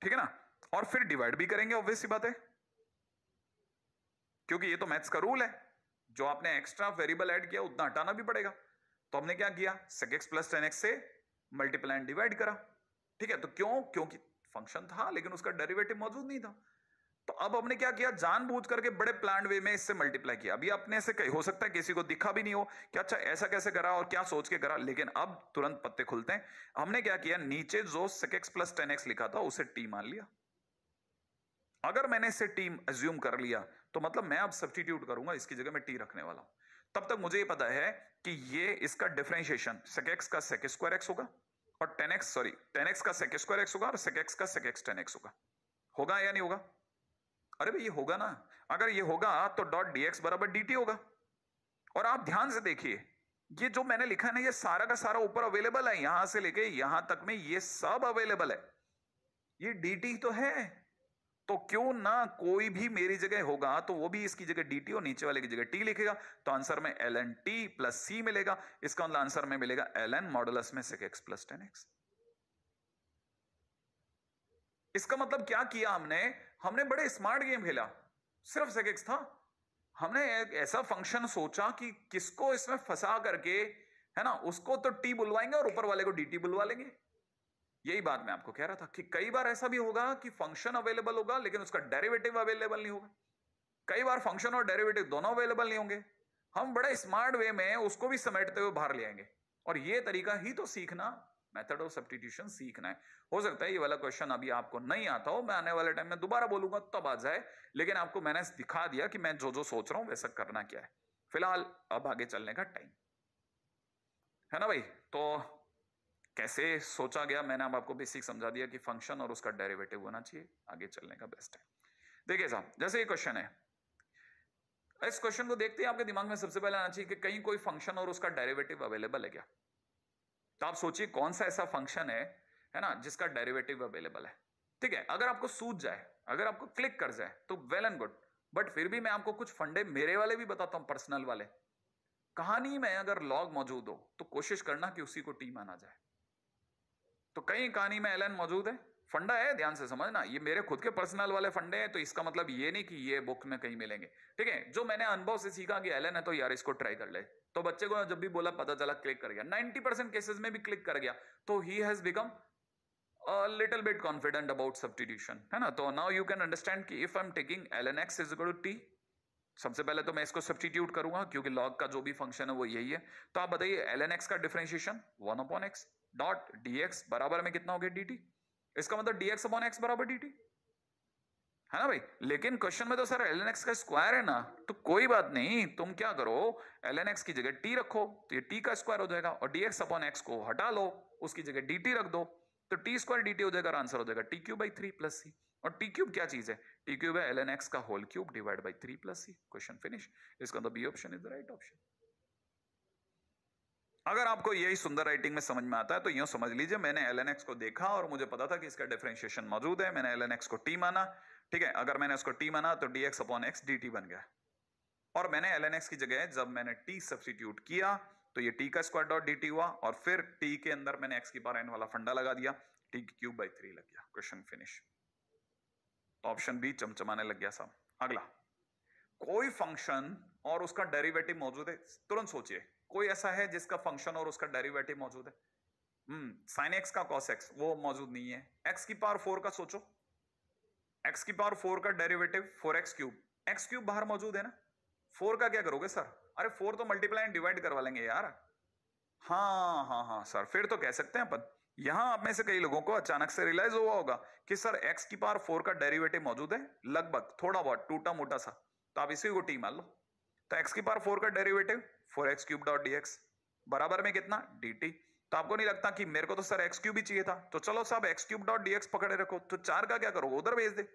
ठीक है ना, और फिर डिवाइड भी करेंगे, ऑब्वियस सी बात है, क्योंकि ये तो मैथ्स का रूल है, जो आपने एक्स्ट्रा वेरिएबल ऐड किया उतना हटाना भी पड़ेगा। तो हमने क्या किया, sec x प्लस 10x से मल्टीप्लाई एंड डिवाइड करा। ठीक है, तो क्यों? क्योंकि फंक्शन था लेकिन उसका डेरिवेटिव मौजूद नहीं था। तो अब हमने क्या किया, जानबूझ करके बड़े प्लान वे में इससे मल्टीप्लाई किया। अभी अपने से हो सकता है किसी को दिखा भी नहीं हो कि अच्छा ऐसा कैसे करा और क्या सोच के करा, लेकिन अब तुरंत पत्ते खुलते हैं। हमने क्या किया, नीचे जो sec x प्लस 10x लिखा था उसे t मान लिया। अगर मैंने इसे t अज्यूम कर लिया तो मतलब मैं अब सब्स्टिट्यूट करूंगा, इसकी जगह मैं t रखने वाला हूं। तब तक मुझे ये पता है कि ये इसका डिफरेंशिएशन sec x का sec स्क्वायर x होगा और 10x का sec स्क्वायर x होगा और sec x का sec x 10x होगा या नहीं होगा? अरे भाई ये होगा ना, अगर ये होगा तो डॉट dx बराबर dt होगा। और आप ध्यान से देखिए, ये जो मैंने लिखा है ना, ये सारा का सारा ऊपर अवेलेबल है, यहां से लेके यहां तक में ये सब अवेलेबल है। ये dt तो है, तो क्यों ना कोई भी मेरी जगह होगा तो वो भी इसकी जगह dt और नीचे वाले की जगह t लिखेगा, तो आंसर में ln t प्लस c मिलेगा। इसका मतलब आंसर में मिलेगा ln मॉडुलस में sec x प्लस 10x। इसका मतलब क्या किया हमने बड़े स्मार्ट गेम खेला, सिर्फ sec x था, हमने एक ऐसा फंक्शन सोचा कि किसको इसमें फंसा करके, है ना, उसको तो t बुलवाएंगे और ऊपर वाले को dt बुलवा लेंगे। यही बात मैं आपको कह रहा था कि कई बार ऐसा भी होगा कि फंक्शन अवेलेबल होगा लेकिन उसका डेरिवेटिव अवेलेबल नहीं होगा। कई बार फंक्शन और डेरिवेटिव दोनों अवेलेबल नहीं होंगे, हम बड़े स्मार्ट वे में उसको भी समेटते हुए बाहर ले आएंगे। और ये तरीका ही तो सीखना, मेथड ऑफ सब्स्टिट्यूशन सीखना है। हो सकता है ये वाला क्वेश्चन अभी आपको नहीं आता हो, मैं आने वाले टाइम में दोबारा बोलूंगा तब आ जाए, लेकिन आपको मैंने दिखा दिया कि मैं जो जो सोच रहा हूं वैसा करना क्या है। फिलहाल अब आगे चलने का टाइम है ना भाई। तो कैसे सोचा गया, मैंने अब आपको बेसिक समझा दिया कि फंक्शन और उसका डेरिवेटिव होना चाहिए, आगे चलने का बेस्ट है। देखिए साहब, जैसे ये क्वेश्चन है, इस क्वेश्चन को देखते ही आपके दिमाग में सबसे पहले आना चाहिए कि कहीं कोई फंक्शन और उसका डेरिवेटिव अवेलेबल है क्या। तो आप सोचिए कौन सा ऐसा फंक्शन है है ना, जिसका डेरिवेटिव अवेलेबल है। ठीक है, अगर आपको सूझ जाए, अगर आपको क्लिक कर जाए तो वेल एंड गुड, बट फिर भी मैं आपको कुछ फंडे मेरे वाले भी बताता हूं, पर्सनल वाले। कहानी में अगर लॉग मौजूद हो तो कोशिश करना कि उसी को टी माना जाए। तो कहीं कहानी में एलन मौजूद है, फंडा है, ध्यान से समझना, ये मेरे खुद के पर्सनल वाले फंडे हैं, तो इसका मतलब ये नहीं कि ये बुक में कहीं मिलेंगे। ठीक है, जो मैंने अनुभव से सीखा कि एलन है तो यार इसको ट्राई कर ले, तो बच्चे को जब भी बोला पता चला क्लिक कर गया, 90% केसेस में भी क्लिक कर गया, तो he has become a little bit confident about substitution, है ना। तो now you can understand कि if I'm taking ln x is equal to t, सबसे पहले तो मैं इसको सब्स्टिट्यूट करूंगा क्योंकि log का जो भी फंक्शन है वो यही है। तो आप बताइए ln x का डिफरेंशिएशन 1/x डॉट dx बराबर में कितना हो गया dt, इसका मतलब dx/x बराबर dt, है ना भाई। लेकिन क्वेश्चन में तो सर ln x का स्क्वायर है ना, तो कोई बात नहीं, तुम क्या करो ln x की जगह t रखो तो ये t का स्क्वायर हो जाएगा, और dx/x को हटा लो, उसकी जगह dt रख दो, तो टी स्क्वायर dt हो जाएगा, आंसर हो जाएगा t cube by 3 plus c. और टी क्यूब क्या चीज है, टी क्यूब है ln x का whole cube divide by 3 plus C. Question finish. इसका तो b option is the right option. अगर आपको यही सुंदर राइटिंग में समझ में आता है तो यूं समझ लीजिए मैंने ln x को देखा और मुझे पता था कि इसका डिफरेंशिएशन मौजूद है, मैंने ln x को t माना। ठीक है, अगर मैंने उसको t माना तो dx/x dt बन गया, और मैंने ln x की जगह जब मैंने t सब्स्टिट्यूट किया तो ये t का स्क्वायर डॉट dt हुआ, और फिर t के अंदर मैंने x की पावर n वाला फंडा लगा दिया, t क्यूब बाई 3 लग गया। Question finish. ऑप्शन बी चमचमाने लग गया साहब। अगला, कोई फंक्शन और उसका डेरिवेटिव मौजूद है, तुरंत सोचिए कोई ऐसा है जिसका फंक्शन और उसका डेरिवेटिव मौजूद है। साइन एक्स का कॉस एक्स वो मौजूद नहीं है। एक्स की पावर 4 का सोचो, एक्स की पावर 4 का derivative 4x cube, x cube बाहर मौजूद है ना, 4 का क्या करोगे सर, अरे 4 तो मल्टीप्लाई एंड डिवाइड करवा लेंगे यार। हाँ हाँ हाँ सर, फिर तो कह सकते हैं अपन। यहां आप में से कई लोगों को अचानक से रियलाइज हुआ होगा कि सर x की पावर 4 का डेरिवेटिव मौजूद है, लगभग थोड़ा बहुत टूटा मोटा सा, तो आप इसी को टी मान लो। तो x की पावर 4 का derivative 4x cube dot dx बराबर में कितना dt। तो आपको नहीं लगता कि मेरे को तो सर x क्यूब ही चाहिए था, तो चलो साहब x क्यूब डॉट dx पकड़े रखो, तो 4 का क्या करोगे उधर भेज दे,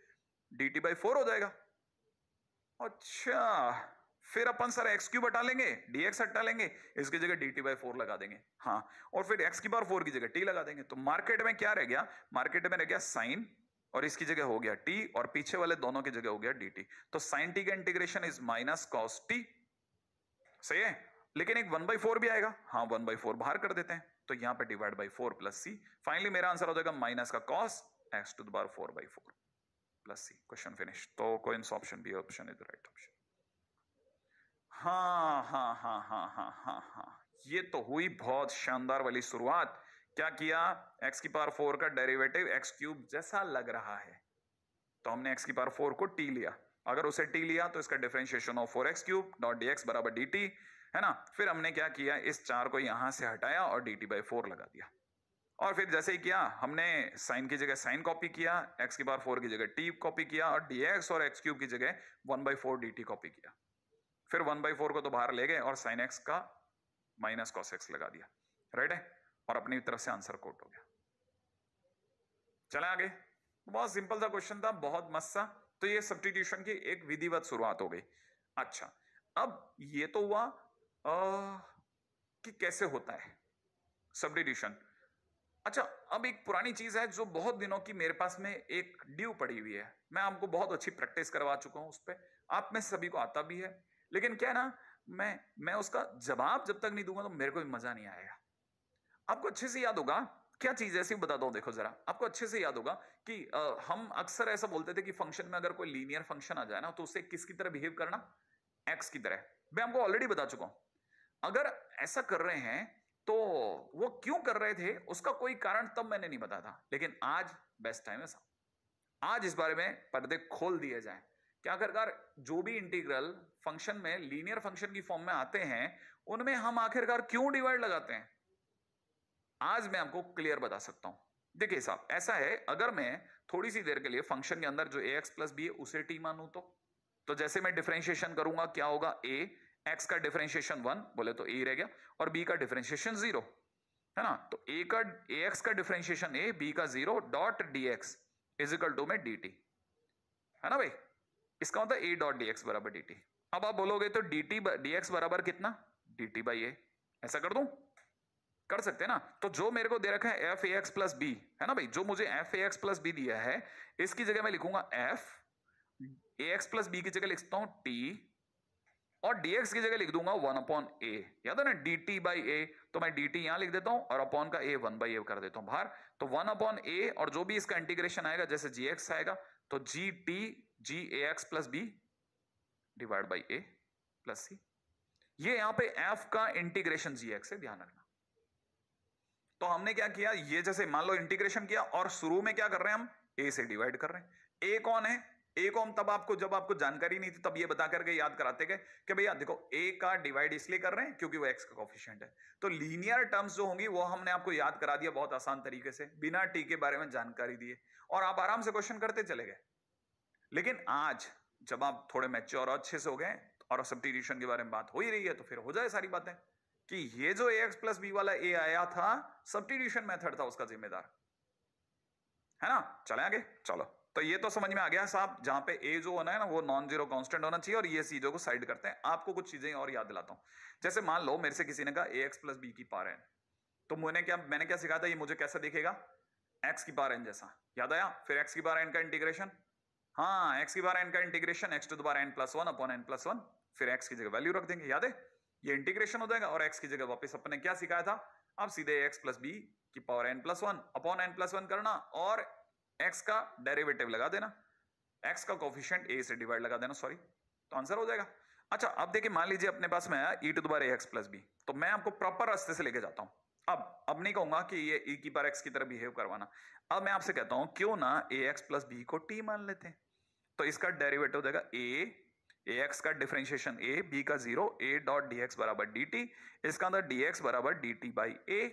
dt बाई 4 हो जाएगा। अच्छा, फिर अपन सर एक्स क्यूब हटा लेंगे, dx हटा लेंगे, इसकी जगह dt बाई 4 लगा देंगे। हाँ, और फिर x की पावर 4 की जगह t लगा देंगे। तो मार्केट में क्या रह गया, मार्केट में रह गया साइन, और इसकी जगह हो गया t, और पीछे वाले दोनों की जगह हो गया dt। तो साइन t का integration is minus cos t, सही है। लेकिन एक 1/4 भी आएगा, हाँ 1/4 बाहर कर देते हैं, तो यहां पे divide by 4 plus C. Finally मेरा आंसर हो जाएगा माइनस का cos x to the power 4/4 plus C. Question finish. तो कोइंस option B option is the right option. हाँ हाँ हाँ हाँ हाँ हाँ हाँ, ये तो हुई बहुत शानदार वाली शुरुआत। क्या किया, x की पावर 4 का डेरिवेटिव x क्यूब जैसा लग रहा है, तो हमने x की पावर 4 को t लिया, अगर उसे t लिया तो इसका differentiation of 4x cube dot dx बराबर dt, है ना। फिर हमने क्या किया, इस 4 को यहां से हटाया और dt बाई 4 लगा दिया, और फिर जैसे ही किया हमने साइन की जगह साइन कॉपी किया, x की पावर 4 की जगह t कॉपी किया, और dx और x क्यूब की जगह 1/4 dt कॉपी किया। फिर 1/4 को तो बाहर ले गए और साइन एक्स का माइनस कॉस एक्स लगा दिया, राइट है, और अपनी तरफ से आंसर कोट हो गया। चले आगे, बहुत सिंपल सा क्वेश्चन था, बहुत मस्त सा। तो ये सब्स्टिट्यूशन की एक विधिवत शुरुआत हो गई। अच्छा, अब ये तो हुआ कि कैसे होता है सब्स्टिट्यूशन। अच्छा, अब एक पुरानी चीज है जो बहुत दिनों की मेरे पास में एक ड्यू पड़ी हुई है, मैं आपको बहुत अच्छी प्रैक्टिस करवा चुका हूं उस पर, आप में सभी को आता भी है, लेकिन क्या है ना, मैं उसका जवाब जब तक नहीं दूंगा तो मेरे को भी मजा नहीं आएगा। आपको अच्छे से याद होगा, क्या चीज ऐसी बताता हूं, देखो जरा, आपको अच्छे से याद होगा कि हम अक्सर ऐसा बोलते थे कि फंक्शन में अगर कोई लीनियर फंक्शन आ जाए ना तो उसे किसकी तरह बिहेव करना, एक्स की तरह। मैं आपको ऑलरेडी बता चुका हूं। अगर ऐसा कर रहे हैं तो वो क्यों कर रहे थे उसका कोई कारण तब मैंने नहीं बताया था, लेकिन आज बेस्ट टाइम है साहब, आज इस बारे में पर्दे खोल दिए जाएं कि आखिरकार जो भी इंटीग्रल फंक्शन में लीनियर फंक्शन की फॉर्म में आते हैं उनमें हम आखिरकार क्यों डिवाइड लगाते हैं, आज मैं आपको क्लियर बता सकता हूं। देखिए साहब, ऐसा है, अगर मैं थोड़ी सी देर के लिए फंक्शन के अंदर जो ax प्लस बी है उसे t मानूं तो जैसे मैं डिफरेंशिएशन करूंगा क्या होगा, a x का डिफरेंशिएशन 1 बोले तो a रह गया, और b का डिफरेंशिएशन 0, है ना। तो ax का डिफरेंशिएशन a, b का 0 dot dx is equal to में dt, है ना भाई। इसका मतलब a डॉट dx बराबर dt। अब आप बोलोगे तो dt dx बराबर कितना, dt बाई a, ऐसा कर दूं, कर सकते हैं ना। तो जो मेरे को दे रखा है f a x plus b, है ना भाई, जो मुझे f a x plus b दिया है, इसकी जगह मैं लिखूंगा f a x plus b की जगह लिखता हूं टी, और dx की जगह लिख दूंगा 1/a। याद है ना dt बाई ए, तो मैं dt यहां लिख देता हूं और अपॉन का a 1/a कर देता हूं बाहर। तो 1/a, और जो भी इसका इंटीग्रेशन आएगा जैसे gx आएगा तो gt g ax plus b divide by a plus c। ये यहां पे f का इंटीग्रेशन gx है, ध्यान रखना। तो हमने क्या किया, ये जैसे मान लो इंटीग्रेशन किया और शुरू में क्या कर रहे हैं हम, a से डिवाइड कर रहे हैं। a कौन है, a को हम तब आपको, जब आपको जानकारी नहीं थी तब ये बता करके याद कराते गए कि भैया देखो a का डिवाइड इसलिए कर रहे हैं क्योंकि वो x का कोफिशिएंट है। तो लीनियर टर्म्स जो होंगी वो हमने आपको याद करा दिया बहुत आसान तरीके से, बिना t के बारे में जानकारी दिए, और आप आराम से क्वेश्चन करते चले गए। लेकिन आज जब आप थोड़े मैच्योर और अच्छे से हो गए और सब्स्टिट्यूशन के बारे में बात हो ही रही है, तो फिर हो जाए सारी बातें कि ये जो ax प्लस बी वाला a आया था, सब्स्टिट्यूशन मेथड था उसका जिम्मेदार, है ना। चले आगे, चलो। तो ये तो समझ में आ गया साहब, जहां पे a जो होना है ना वो नॉन जीरो कांस्टेंट होना चाहिए, और ये चीजों को साइड करते हैं। आपको कुछ चीजें और याद दिलाता हूं। जैसे मान लो मेरे से किसी ने कहा ax प्लस बी की पावर n, तो मैंने क्या सिखाया था, ये मुझे कैसा दिखेगा, x की पावर n जैसा, याद आया। फिर x की पावर n का इंटीग्रेशन, हाँ x की पावर n का integration x to the power n plus 1 upon n plus 1, फिर x की जगह वैल्यू रख देंगे, याद है। ये इंटीग्रेशन हो जाएगा, और x की जगह वापस अपने क्या सिखाया था, अब सीधे x प्लस बी की power n plus 1 upon n plus 1 करना, और x का डेरिवेटिव लगा देना, x का कोफिशिएंट a से डिवाइड लगा देना, सॉरी, तो आंसर हो जाएगा। अच्छा अब देखिए, मान लीजिए अपने पास में आया e to the power ax plus b, तो मैं आपको प्रॉपर रास्ते से लेके जाता हूं। अब नहीं कहूंगा कि ये e की पावर x की तरह बिहेव करवाना। अब मैं आपसे कहता हूं क्यों ना ax प्लस बी को t मान लेते हैं, तो इसका डेरिवेटिव हो जाएगा ax का डिफरेंशिएशन a, b का 0, a डॉट dx बराबर dt, इसका अंदर dx बराबर dt बाई a,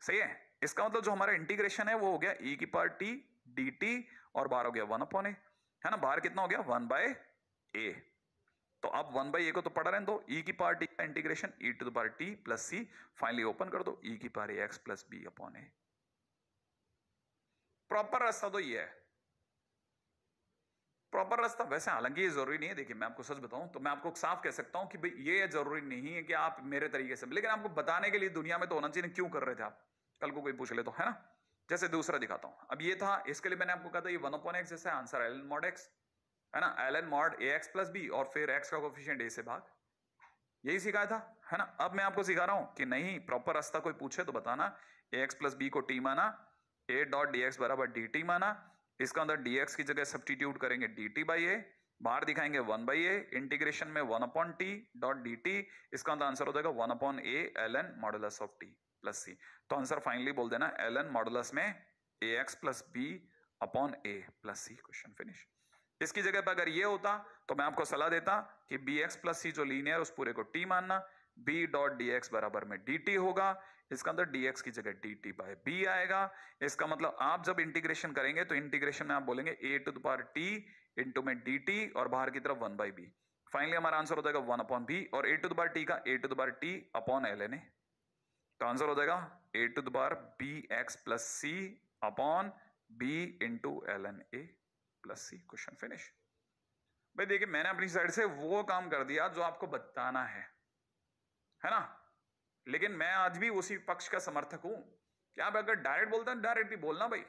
सही है। इसका मतलब जो हमारा इंटीग्रेशन है वो हो गया e की पावर t dt, और बाहर हो गया 1 अपॉन a, है ना। बाहर कितना हो गया 1 बाय a, तो अब 1 बाय a को तो पढ़ा रहने दो, e की पावर t का integration e to the power t plus c, finally open कर दो e की power ax plus b upon a। Proper रास्ता तो ये है, प्रॉपर रास्ता। वैसे हालांकि ये जरूरी नहीं है, देखिए मैं आपको सच बताऊं तो मैं आपको साफ कह सकता हूं कि भाई ये जरूरी नहीं है कि आप मेरे तरीके से, लेकिन आपको बताने के लिए दुनिया में तो होना चाहिए, क्यों कर रहे थे आप, कल को कोई पूछ ले तो, है ना। जैसे दूसरा दिखाता हूं, अब ये था, इसके लिए मैंने आपको कहा था ये 1 अपॉन x जैसा आंसर ln mod x, है ना, ln mod ax plus b, और फिर x का कोफिशिएंट a से भाग, यही सिखाया था, है ना। अब मैं आपको सिखा रहा हूं कि नहीं, प्रॉपर रास्ता कोई पूछे तो बताना, ax प्लस b को t माना, a डॉट dx बराबर dt माना, इसका अंदर dx की जगह सब्स्टिट्यूट करेंगे dt बाई a, बाहर दिखाएंगे 1 बाई a, इंटीग्रेशन में 1 अपॉन t डॉट dt, इसका अंदर आंसर हो जाएगा 1 upon a ln modulus of t plus c। तो आंसर फाइनली बोल देना ln मॉडुलस में ax plus b upon a plus c, question finish. इसकी जगह पर अगर ये होता तो मैं आपको सलाह देता कि bx प्लस c जो लीनियर उस पूरे को t मानना, b डॉट dx बराबर में dt होगा, इसका अंदर dx की जगह dt बाय b आएगा। इसका मतलब आप जब इंटीग्रेशन करेंगे तो इंटीग्रेशन में आप बोलेंगे a to the power t into में dt, और बाहर की तरफ 1 बाई b, फाइनली हमारा आंसर हो जाएगा 1 अपॉन b, और a to the power t का a to the power t upon ln a, तो आंसर हो जाएगा a to the power bx plus c upon b into ln a plus c, question finish. भाई देखिए मैंने अपनी side से वो काम कर दिया जो आपको बताना है ना। लेकिन मैं आज भी उसी पक्ष का समर्थक हूं कि आप अगर डायरेक्ट बोलते हैं डायरेक्ट भी बोलना भाई,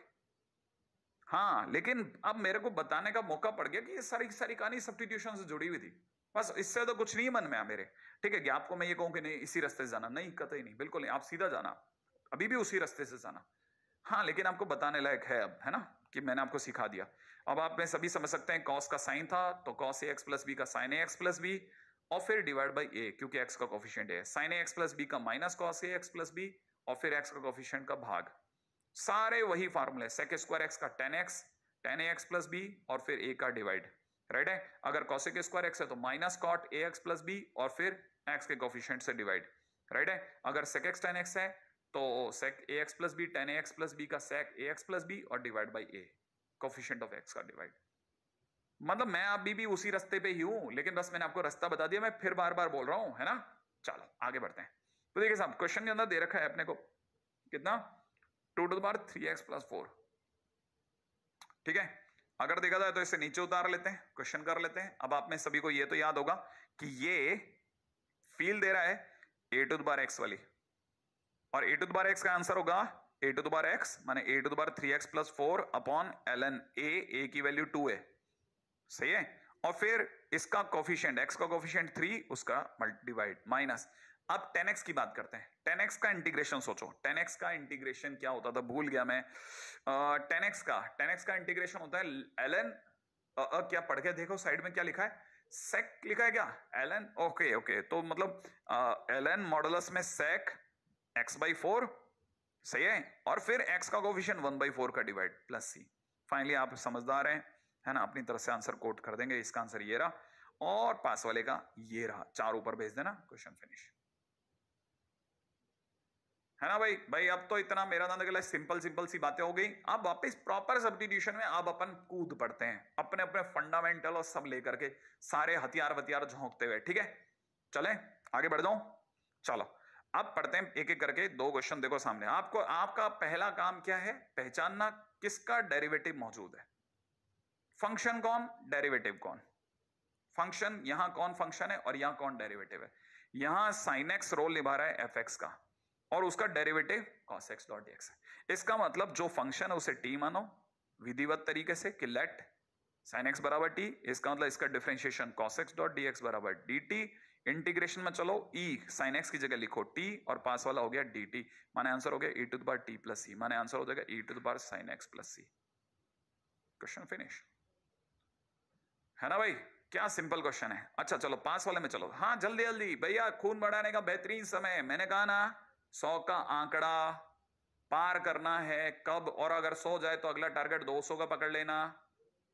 हाँ, लेकिन अब मेरे को बताने का मौका पड़ गया कि ये सारी सारी कहानी सब्स्टिट्यूशन से जुड़ी हुई थी, बस इससे तो कुछ नहीं मन में आ मेरे। ठीक है कि आपको मैं ये कहूं कि नहीं इसी रास्ते से जाना, नहीं, कतई नहीं, बिल्कुल नहीं, आप सीधा जाना, अभी भी उसी रास्ते से जाना। हाँ, लेकिन आपको बताने लायक है अब, है ना, कि मैंने आपको सिखा दिया। अब आप में सभी समझ सकते हैं कॉस का साइन था तो cos A x plus B का साइन ए एक्स प्लस बी, और फिर डिवाइड बाई ए, क्योंकि एक्स का कोफिशिएंट है, साइन ए एक्स प्लस बी का minus cos A x plus b, और फिर एक्स का कोफिशिएंट का भाग, सारे वही फार्मूले, सेक स्क्वायर एक्स का टेन ए एक्स प्लस बी, और फिर ए का डिवाइड, राइट है। अगर कॉसेक स्क्वायर एक्स है तो minus cot a x plus b, और फिर एक्स के कोफिशिएंट से डिवाइड, राइट है। अगर सेक एक्स टेन एक्स है तो सेक ए एक्स प्लस बी, टेन ए एक्स प्लस बी का सेक ए एक्स प्लस बी, और divide by A, coefficient of x का डिवाइड। मतलब मैं अभी भी उसी रास्ते पे ही हूं, लेकिन बस मैंने आपको रास्ता बता दिया, मैं फिर बार बार बोल रहा हूं, है ना। चलो आगे बढ़ते हैं। तो देखिए साहब, क्वेश्चन के अंदर दे रखा है अपने को कितना, 2 to the power 3x plus 4, ठीक है। अगर देखा जाए तो इसे नीचे उतार लेते हैं, क्वेश्चन कर लेते हैं। अब आप में सभी को ये तो याद होगा कि ये फील्ड दे रहा है a to the power x वाली, और A to the power X का आंसर होगा A to the power X माने A to the power 3x + 4 upon ln A की वैल्यू 2 है, सही है। और फिर इसका कोफिशिएंट x का कोफिशिएंट 3 उसका डिवाइड माइनस। अब 10x की बात करते हैं। 10x का इंटीग्रेशन सोचो, 10x का इंटीग्रेशन क्या होता था भूल गया मैं। 10x का इंटीग्रेशन होता है ln क्या पढ़ के देखो साइड में क्या लिखा है, सेक लिखा है क्या, ln ओके तो मतलब ln मॉडुलस में सेक x/4, सही है। और फिर x का कोफिशिएंट 1/4 का डिवाइड प्लस c। फाइनली आप समझदार हैं, है ना, अपनी तरफ से आंसर कोट कर देंगे। इसका आंसर ये रहा और पास वाले का ये रहा, 4 ऊपर भेज देना, क्वेश्चन फिनिश, है ना भाई। अब तो इतना मेरा नाम के सिंपल सी बातें हो गई। अब वापस प्रॉपर सब्स्टिट्यूशन में अब अपन कूद पड़ते हैं अपने अपने फंडामेंटल और सब लेकर के, सारे हथियार झोंकते हुए, ठीक है। चलें आगे बढ़ जाऊं, चलो अब पढ़ते हैं एक एक करके। 2 क्वेश्चन देखो सामने आपको। आपका पहला काम क्या है, पहचानना किसका डेरिवेटिव मौजूद है। फंक्शन कौन, डेरिवेटिव कौन। फंक्शन यहां कौन फंक्शन है और यहां कौन डेरिवेटिव है। यहां sin x रोल निभा रहा है fx का और उसका derivative cos x dot dx है। इसका मतलब जो फंक्शन है उसे t मानो विधिवत तरीके से कि लेट sin x बराबर t। इसका मतलब इसका differentiation cos x dot dx बराबर dt। इंटीग्रेशन में चलो e sin x की जगह लिखो t और पास वाला हो गया dt, माने आंसर हो गया e to the power t plus c, माने आंसर हो जाएगा e to the power sin x plus c। Question finish, है ना भाई। क्या सिंपल क्वेश्चन है। अच्छा चलो पास वाले में चलो। हाँ जल्दी भैया, खून बढ़ाने का बेहतरीन समय, मैंने कहा ना 100 का आंकड़ा पार करना है कब, और अगर 100 जाए तो अगला टारगेट 200 का पकड़ लेना,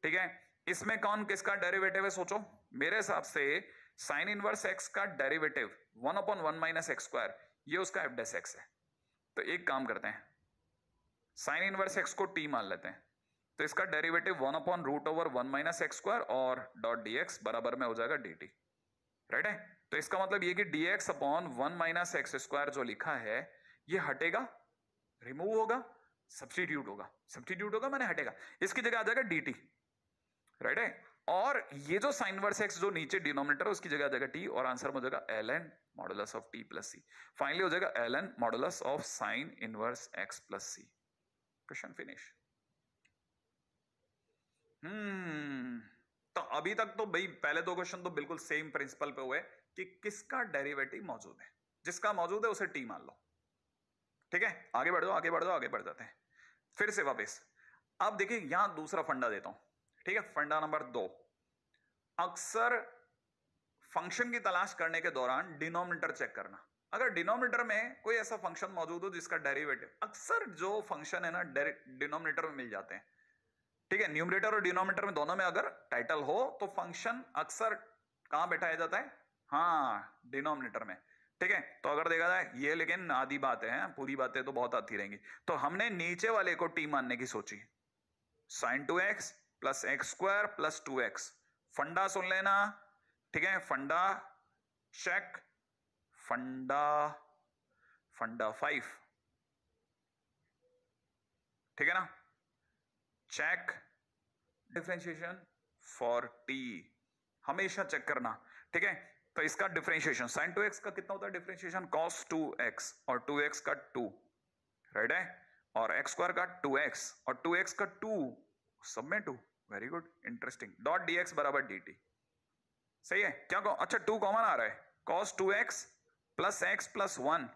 ठीक है। इसमें कौन किसका डेरिवेटिव है सोचो। मेरे हिसाब से साइन इनवर्स x का डेरिवेटिव 1/1 - x², ये उसका f डैश x है। तो एक काम करते हैं, साइन इनवर्स x को t मान लेते हैं, तो इसका डेरिवेटिव 1/√1 - x² और डॉट dx बराबर में हो जाएगा dt, राइट है। तो इसका मतलब ये कि dx/1 - x² जो लिखा है ये हटेगा, रिमूव होगा, सब्स्टिट्यूट होगा माने हटेगा, इसकी जगह आ जाएगा dt, राइट है। और ये जो साइन इनवर्स x जो नीचे डिनोमिनेटर है उसकी जगह आ जाएगा t और आंसर में हो जाएगा ln modulus of t plus c। Finally हो जाएगा ln modulus of sine inverse x plus c। Question finish. तो अभी तक तो भाई पहले 2 क्वेश्चन तो बिल्कुल सेम प्रिंसिपल पे हुए कि किसका डेरिवेटिव मौजूद है, जिसका मौजूद है उसे टी मान लो, ठीक है। आगे बढ़ जाते हैं फिर से वापस। अब देखिए यहां दूसरा फंडा देता हूं, ठीक है। फंडा नंबर 2, अक्सर फंक्शन की तलाश करने के दौरान डिनोमिनेटर चेक करना। अगर डिनोमिनेटर में कोई ऐसा फंक्शन मौजूद हो जिसका डेरिवेटिव, अक्सर जो फंक्शन है ना डिनोमिनेटर में मिल जाते हैं, ठीक है। न्यूमरेटर और डिनोमिनेटर में दोनों में अगर टाइटल हो तो फंक्शन अक्सर कहां बैठाया जाता है, हाँ डिनोमिनेटर में, ठीक है। तो अगर देखा जाए ये लेकिन आधी बात है, पूरी बातें तो बहुत आती रहेंगी। तो हमने नीचे वाले को टी मानने की सोची, sin 2x plus x² plus 2x। फंडा सुन लेना, ठीक है। फंडा चेक, फंडा 5, ठीक है ना। चेक डिफरेंशिएशन फॉर t, हमेशा चेक करना, ठीक है। तो इसका डिफरेंशिएशन sin 2x का कितना होता है डिफरेंशिएशन, cos 2x और 2x का 2, राइट है। और x² का 2x और 2x का 2, सब में 2, very good interesting. Dot dx बराबर dt, सही है। क्या अच्छा 2 कॉमन आ रहा है, cos 2x plus x plus 1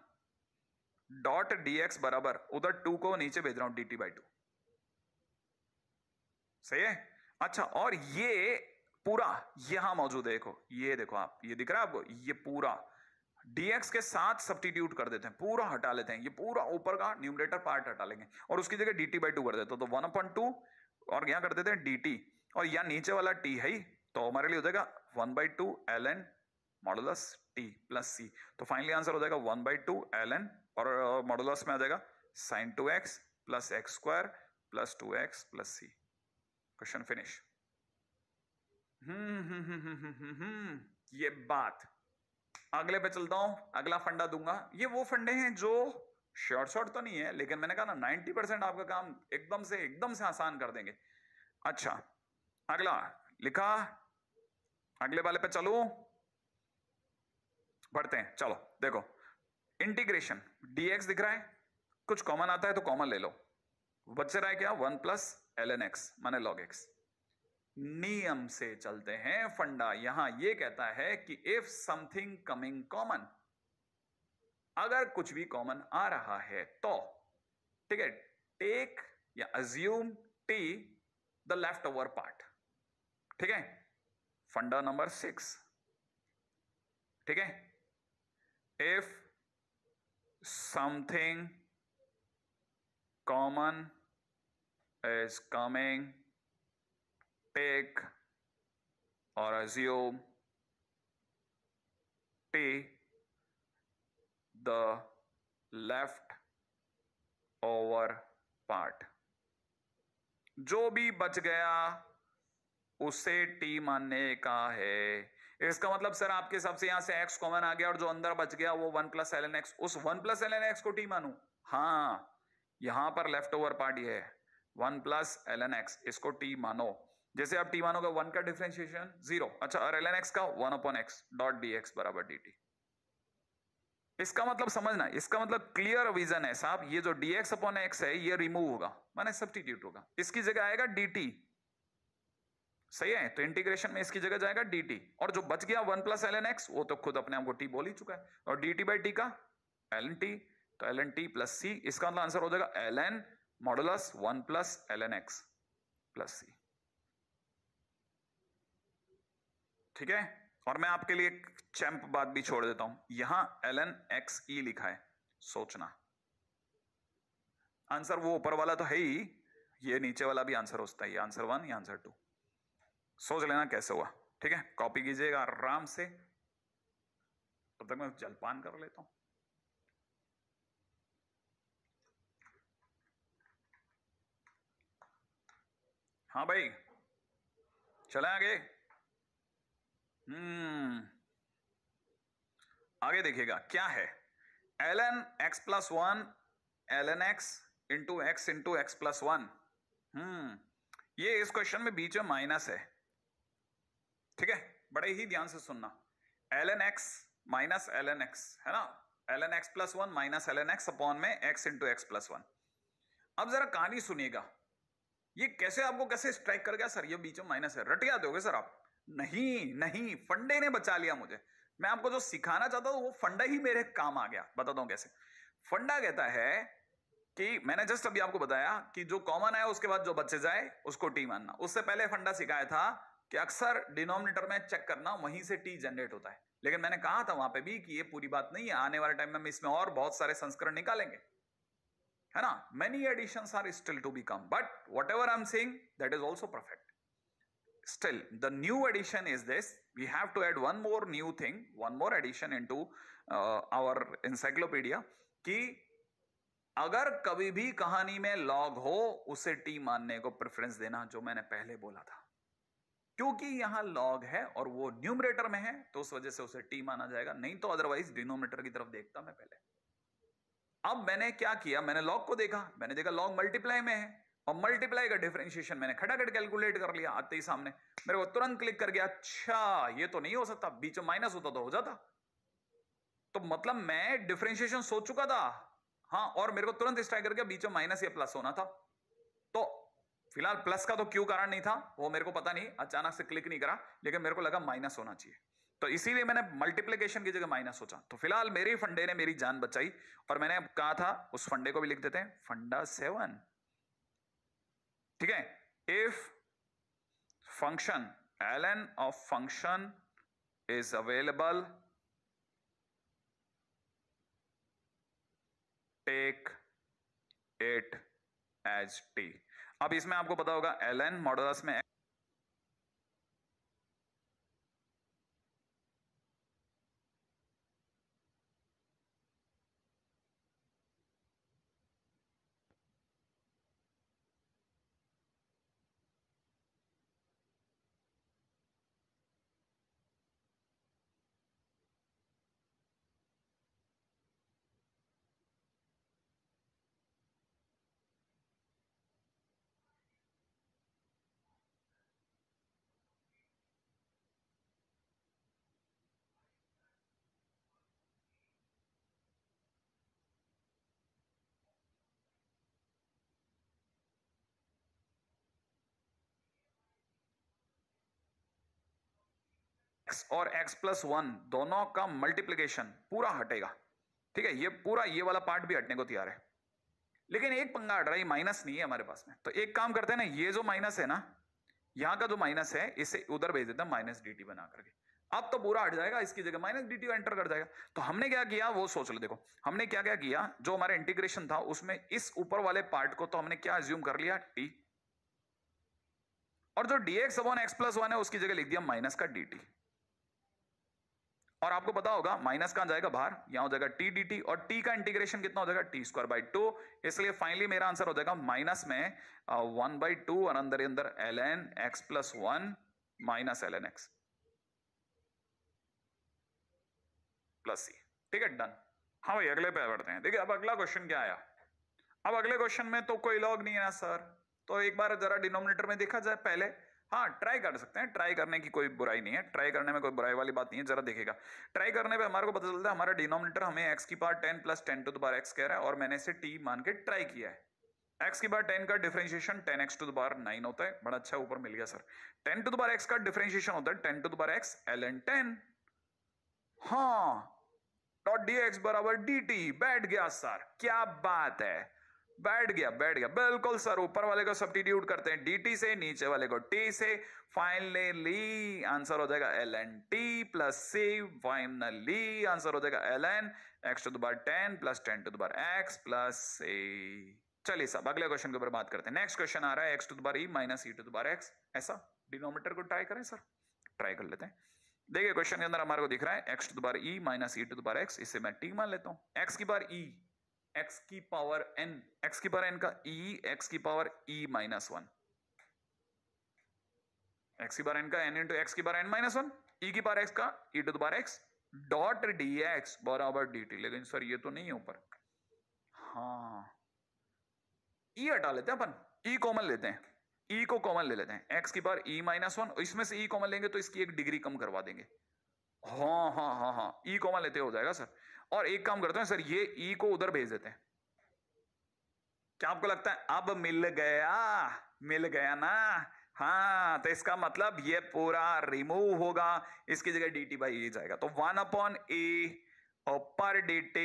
dot dx बराबर, उधर 2 को नीचे भेज रहा हूं dt/2, सही है। अच्छा और ये पूरा यहां मौजूद है, देखो आप, ये दिख रहा है आपको, ये पूरा dx के साथ सब्स्टिट्यूट कर देते हैं, पूरा हटा लेते हैं, ये पूरा ऊपर का न्यूमरेटर पार्ट हटा लेंगे और उसकी जगह dt/2 कर देते हैं, तो 1/2 और यहां कर देते हैं dt, और यहां नीचे वाला t है ही, तो हमारे लिए हो जाएगा 1/2 ln modulus t plus c। तो फाइनली आंसर हो जाएगा 1/2 ln और मॉडुलस में आ जाएगा sin 2x plus x² plus 2x plus c। Question finish. ये बात, अगले पे चलता हूं, अगला फंडा दूंगा। ये वो फंडे हैं जो शॉर्ट तो नहीं है, लेकिन मैंने कहा ना 90% आपका काम एकदम से आसान कर देंगे। अच्छा अगला लिखा, अगले वाले पे चलो, बढ़ते हैं। चलो देखो, इंटीग्रेशन dx दिख रहा है, कुछ कॉमन आता है तो कॉमन ले लो, बच रहा है क्या 1 प्लस ln x माने log x। नियम से चलते हैं, फंडा यहां ये कहता है कि इफ समथिंग कमिंग कॉमन, अगर कुछ भी कॉमन आ रहा है तो, ठीक है, टेक या assume t the left over part, ठीक है, फंडा नंबर 6, ठीक है, if something common is coming, take और assume T the left over part, जो भी बच गया उसे T मानने का है। इसका मतलब सर आपके हिसाब से यहां से x कॉमन आ गया और जो अंदर बच गया वो 1 प्लस ln x, उस 1 प्लस ln x को T मानू? हाँ, यहां पर लेफ्ट ओवर पार्ट ये है 1 प्लस ln x, इसको T मानो। जैसे आप T मानोगे 1 का डिफरेंशिएशन 0, अच्छा, और ln x का 1 अपॉन x डॉट dx बराबर dt। इसका मतलब समझना, इसका मतलब क्लियर विजन है साहब, ये जो dx अपॉन x है ये रिमूव होगा, माने सब्स्टिट्यूट होगा, इसकी जगह आएगा dt, सही है, तो इंटीग्रेशन में इसकी जगह जाएगा dt, और जो बच गया 1 प्लस ln x वो तो खुद अपने आप को t बोल ही चुका है, और dt बाई t का ln t, तो ln t प्लस c, इसका मतलब आंसर हो जाएगा ln modulus 1 plus ln x plus c, ठीक है। और मैं आपके लिए एक चैंप बात भी छोड़ देता हूं, यहां ln x e लिखा है, सोचना आंसर वो ऊपर वाला तो है ही, ये नीचे वाला भी आंसर हो सकता है, ये आंसर 1 ये आंसर 2, सोच लेना कैसे हुआ, ठीक है, कॉपी कीजिएगा आराम से, तब तक मैं जलपान कर लेता हूं। हाँ भाई, चले आगे। आगे देखिएगा क्या है, ln x plus 1 ln x into x plus 1, ये इस क्वेश्चन में बीच में माइनस है, ठीक है, बड़े ही ध्यान से सुनना, ln x minus ln x है ना, ln x plus 1 minus ln x upon में x इंटू एक्स प्लस 1। अब जरा कहानी सुनिएगा, ये कैसे आपको कैसे स्ट्राइक कर गया सर, ये बीच में माइनस है, रट गया दोगे सर आप? नहीं नहीं, फंडे ने बचा लिया मुझे, मैं आपको जो सिखाना चाहता हूं वो फंडा ही मेरे काम आ गया, बताता हूं कैसे। फंडा कहता है कि मैंने जस्ट अभी आपको बताया कि जो कॉमन है उसके बाद जो बचे जाए उसको टी मानना, उससे पहले फंडा सिखाया था कि अक्सर डिनोमिनेटर में चेक करना वहीं से टी जनरेट होता है, लेकिन मैंने कहा था वहां पे भी कि ये पूरी बात नहीं है, आने वाले टाइम में इसमें और बहुत सारे संस्करण निकालेंगे, है ना, many additions are still to become, but whatever I'm saying that is also perfect. Still the new addition is this, we have to add one more new thing, one more addition into our encyclopedia, कि अगर कभी भी कहानी में log हो उसे T मानने को प्रेफरेंस देना, जो मैंने पहले बोला था, क्योंकि यहां लॉग है और वो न्यूमरेटर में है तो उस वजह से उसे टी माना जाएगा, नहीं तो अदरवाइज डिनोमिनेटर की तरफ देखता मैं पहले। अब मैंने क्या किया, मैंने लॉग को देखा, मैंने देखा लॉग मल्टीप्लाई में है, और मल्टीप्लाई का डिफरेंशिएशन मैंने खटाखट कैलकुलेट कर लिया, आते ही सामने मेरे को तुरंत क्लिक कर गया, अच्छा ये तो नहीं हो सकता, बीच में माइनस होता तो हो जाता, तो मतलब मैं डिफरेंशिएशन सोच चुका था, हाँ, और मेरे को तुरंत स्ट्राइक कर गया बीच में माइनस या प्लस होना था, तो फिलहाल प्लस का तो क्यों कारण नहीं था वो मेरे को पता नहीं, अचानक से क्लिक नहीं करा, लेकिन मेरे को लगा माइनस होना चाहिए, तो इसीलिए मैंने मल्टीप्लिकेशन की जगह माइनस सोचा, तो फिलहाल मेरे फंडे ने मेरी जान बचाई, और मैंने कहा था उस फंडे को भी लिख देते हैं, फंडा 7, ठीक है, if function ln of function is available, take it as t. अब इसमें आपको पता होगा ln मॉडुलस में x और x+1 दोनों का मल्टीप्लीकेशन पूरा हटेगा, ठीक है, ये पूरा ये वाला पार्ट भी हटने को तैयार है, लेकिन एक पंगा हट रहा है, माइनस नहीं है हमारे पास में। तो एक काम करते हैं ना, ये जो माइनस है ना, यहां का जो माइनस है इसे उधर भेज देते हैं माइनस dt बना करके, अब तो पूरा हट जाएगा, इसकी जगह माइनस dt एंटर कर जाएगा। तो हमने क्या किया वो सोच लो, देखो हमने क्या क्या किया, जो हमारा इंटीग्रेशन था उसमें इस ऊपर वाले पार्ट को तो हमने क्या अज्यूम कर लिया, t, और जो dx/x+1 है उसकी जगह लिख दिया माइनस का dt। और आपको पता होगा माइनस कहां जाएगा, बाहर, यहां हो जाएगा t dt, और t का इंटीग्रेशन कितना हो जाएगा, t²/2, इसलिए फाइनली मेरा आंसर हो जाएगा माइनस में 1/2 और अंदर ln x+1 minus ln x plus c, ठीक है, डन। हाँ भाई अगले पे बढ़ते हैं। देखिए अब अगला क्वेश्चन क्या आया, अब अगले क्वेश्चन में तो कोई लॉग नहीं है ना सर, तो एक बार जरा डिनोमिनेटर में देखा जाए पहले, हाँ ट्राई कर सकते हैं, ट्राई करने की कोई बुराई नहीं है, ट्राई करने में कोई बुराई वाली बात नहीं है, जरा देखिएगा। ट्राई करने पे हमारे को पता चलता है हमारा डिनोमिनेटर हमें x की पावर 10 + 10⁻x कह रहा है, और मैंने इसे t मान के ट्राई किया है। x की पावर 10 का डिफरेंशिएशन 10x⁹ होता है, बड़ा अच्छा ऊपर मिल गया सर। 10⁻x का डिफरेंशिएशन होता है 10⁻x ln 10, हाँ, dx बराबर dt, बैठ गया सर, क्या बात है, बैठ गया बिल्कुल सर। ऊपर वाले को सब्स्टिट्यूट करते हैं dt से, नीचे वाले को t से, फाइनली आंसर हो जाएगा ln t plus c, finally answer हो जाएगा ln x⁻10 + 10⁻x plus c। चलिए साहब अगले क्वेश्चन के ऊपर बात करते हैं। नेक्स्ट क्वेश्चन आ रहा है x⁻e - e⁻x, ऐसा डिनोमिनेटर को ट्राई करें सर, ट्राई कर लेते हैं। देखिए क्वेश्चन के अंदर हमारे को दिख रहा है x⁻e - e⁻x, इसे मैं t मान लेता हूं। x की पावर e, x की पावर n, x की पावर n का e, x की पावर e - 1, x की पावर n का n इंटू x की पावर n - 1, e की पावर x का e⁻x डॉट dx बराबर dt। लेकिन सर ये तो नहीं है ऊपर, हाँ e हटा लेते हैं अपन, e कॉमन लेते हैं, e को कॉमन ले लेते हैं, x की पावर e - 1, इसमें से e कॉमन लेंगे तो इसकी एक डिग्री कम करवा देंगे, हाँ e कॉमन लेते हो जाएगा सर। और एक काम करते हैं सर, ये e को उधर भेज देते हैं, क्या आपको लगता है अब मिल गया ना, हाँ, तो इसका मतलब ये पूरा रिमूव होगा, इसकी जगह dt/e जाएगा, तो 1/e ऊपर dt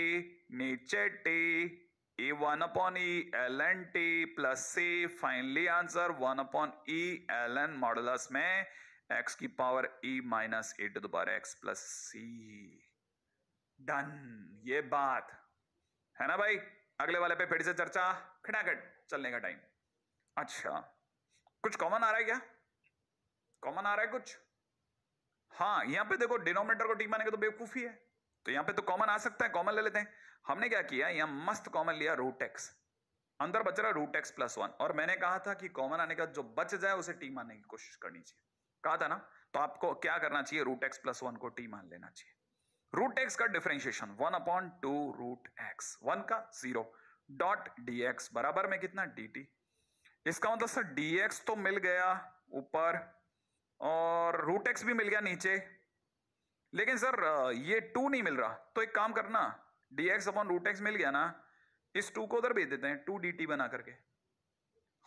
नीचे t, e1/e ln t plus c, finally answer 1/e ln modulus में x की power e - e⁻x plus c, done. ये बात है ना भाई, अगले वाले पे फिर से चर्चा, खटाखट चलने का टाइम। अच्छा कुछ कॉमन आ रहा है क्या, कॉमन आ रहा है कुछ, हाँ यहाँ पे देखो डिनोमिनेटर को टी मानेंगे तो बेवकूफी है, तो यहाँ पे तो कॉमन आ सकता है, कॉमन ले लेते हैं। हमने क्या किया, यहाँ मस्त कॉमन लिया √x, अंदर बच रहा √x + 1, और मैंने कहा था कि कॉमन आने का जो बच जाए उसे टी मानने की कोशिश करनी चाहिए, कहा था ना, तो आपको क्या करना चाहिए, √x + 1 को टी मान लेना चाहिए। √x का डिफरेंशिएशन 1/2 √x, 1 का 0 डॉट dx बराबर में कितना dt, इसका मतलब सर dx तो मिल गया ऊपर और √x भी मिल गया नीचे, लेकिन सर ये 2 नहीं मिल रहा, तो एक काम करना, dx/√x मिल गया ना, इस 2 को उधर भेज देते हैं 2 dt बना करके,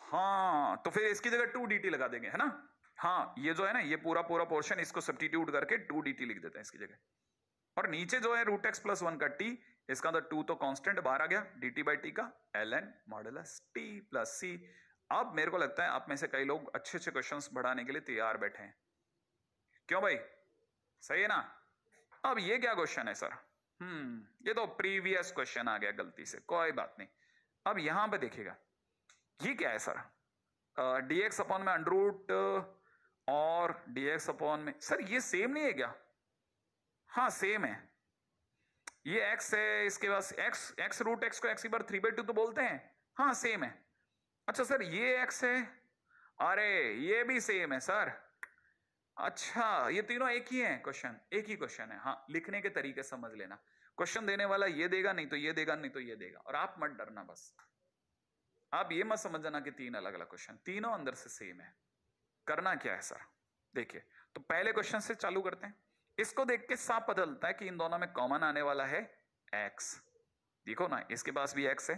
हाँ तो फिर इसकी जगह 2 dt लगा देंगे, है ना, हाँ ये जो है ना ये पूरा पोर्शन इसको सब्स्टिट्यूट करके 2 dt लिख देते हैं इसकी जगह, और नीचे जो है √x + 1 का t, इसका तो 2 तो कांस्टेंट बाहर आ गया, dt/t का ln modulus t plus c। अब मेरे को लगता है आप में से कई लोग अच्छे क्वेश्चंस बढ़ाने के लिए तैयार बैठे हैं, क्यों भाई, सही है ना। अब ये क्या क्वेश्चन है सर, ये तो प्रीवियस क्वेश्चन आ गया गलती से, कोई बात नहीं। अब यहां पे देखिएगा ये क्या है सर, dx/√, और dx/ सर ये सेम नहीं है क्या, हाँ सेम है, ये x है, इसके पास x √x को x की पावर 3/2 तो बोलते हैं, हाँ सेम है। अच्छा सर ये x है, अरे ये भी सेम है सर, अच्छा ये तीनों एक ही हैं, क्वेश्चन एक ही क्वेश्चन है, हाँ लिखने के तरीके समझ लेना, क्वेश्चन देने वाला ये देगा, नहीं तो ये देगा, नहीं तो ये देगा, और आप मत डरना, बस आप ये मत समझना कि 3 अलग अलग क्वेश्चन, तीनों अंदर से सेम है। करना क्या है सर, देखिए तो पहले क्वेश्चन से चालू करते हैं, इसको देख के साफ पता चलता है कि इन दोनों में कॉमन आने वाला है x, देखो ना इसके पास भी x है,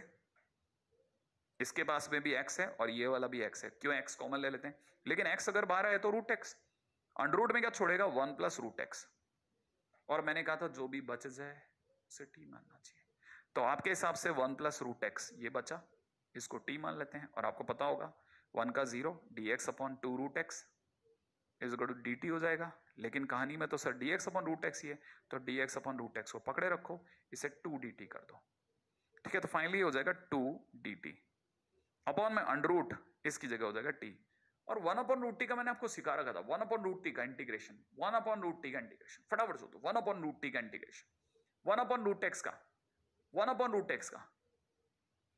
इसके पास में भी x है, और ये वाला भी x है, क्यों x कॉमन ले लेते हैं, लेकिन x अगर बाहर है तो √x, अंडर रूट में क्या छोड़ेगा, 1 प्लस रूट एक्स, और मैंने कहा था जो भी बच जाए उसे टी मानना चाहिए। तो आपके हिसाब से 1 प्लस रूट एक्स ये बचा, इसको टी मान लेते हैं। और आपको पता होगा 1 का 0 dx upon 2 root X is equal to dt हो जाएगा। लेकिन कहानी में तो sir dx upon root X ही है, तो dx अपॉन रूट एक्स को पकड़े रखो, इसे 2 dt कर दो। ठीक है, तो फाइनली हो जाएगा 2 dt अपॉन में अंडर रूट, इसकी जगह हो जाएगा t। और 1 अपॉन रूट टी का मैंने आपको सिखा रखा था, 1 अपॉन रूट टी का इंटीग्रेशन, 1 अपॉन रूट टी का इंटीग्रेशन, फटाफट सोचो, 1 अपॉन रूट टी का इंटीग्रेशन, 1 अपॉन रूट एक्स का, 1 अपॉन रूट एक्स का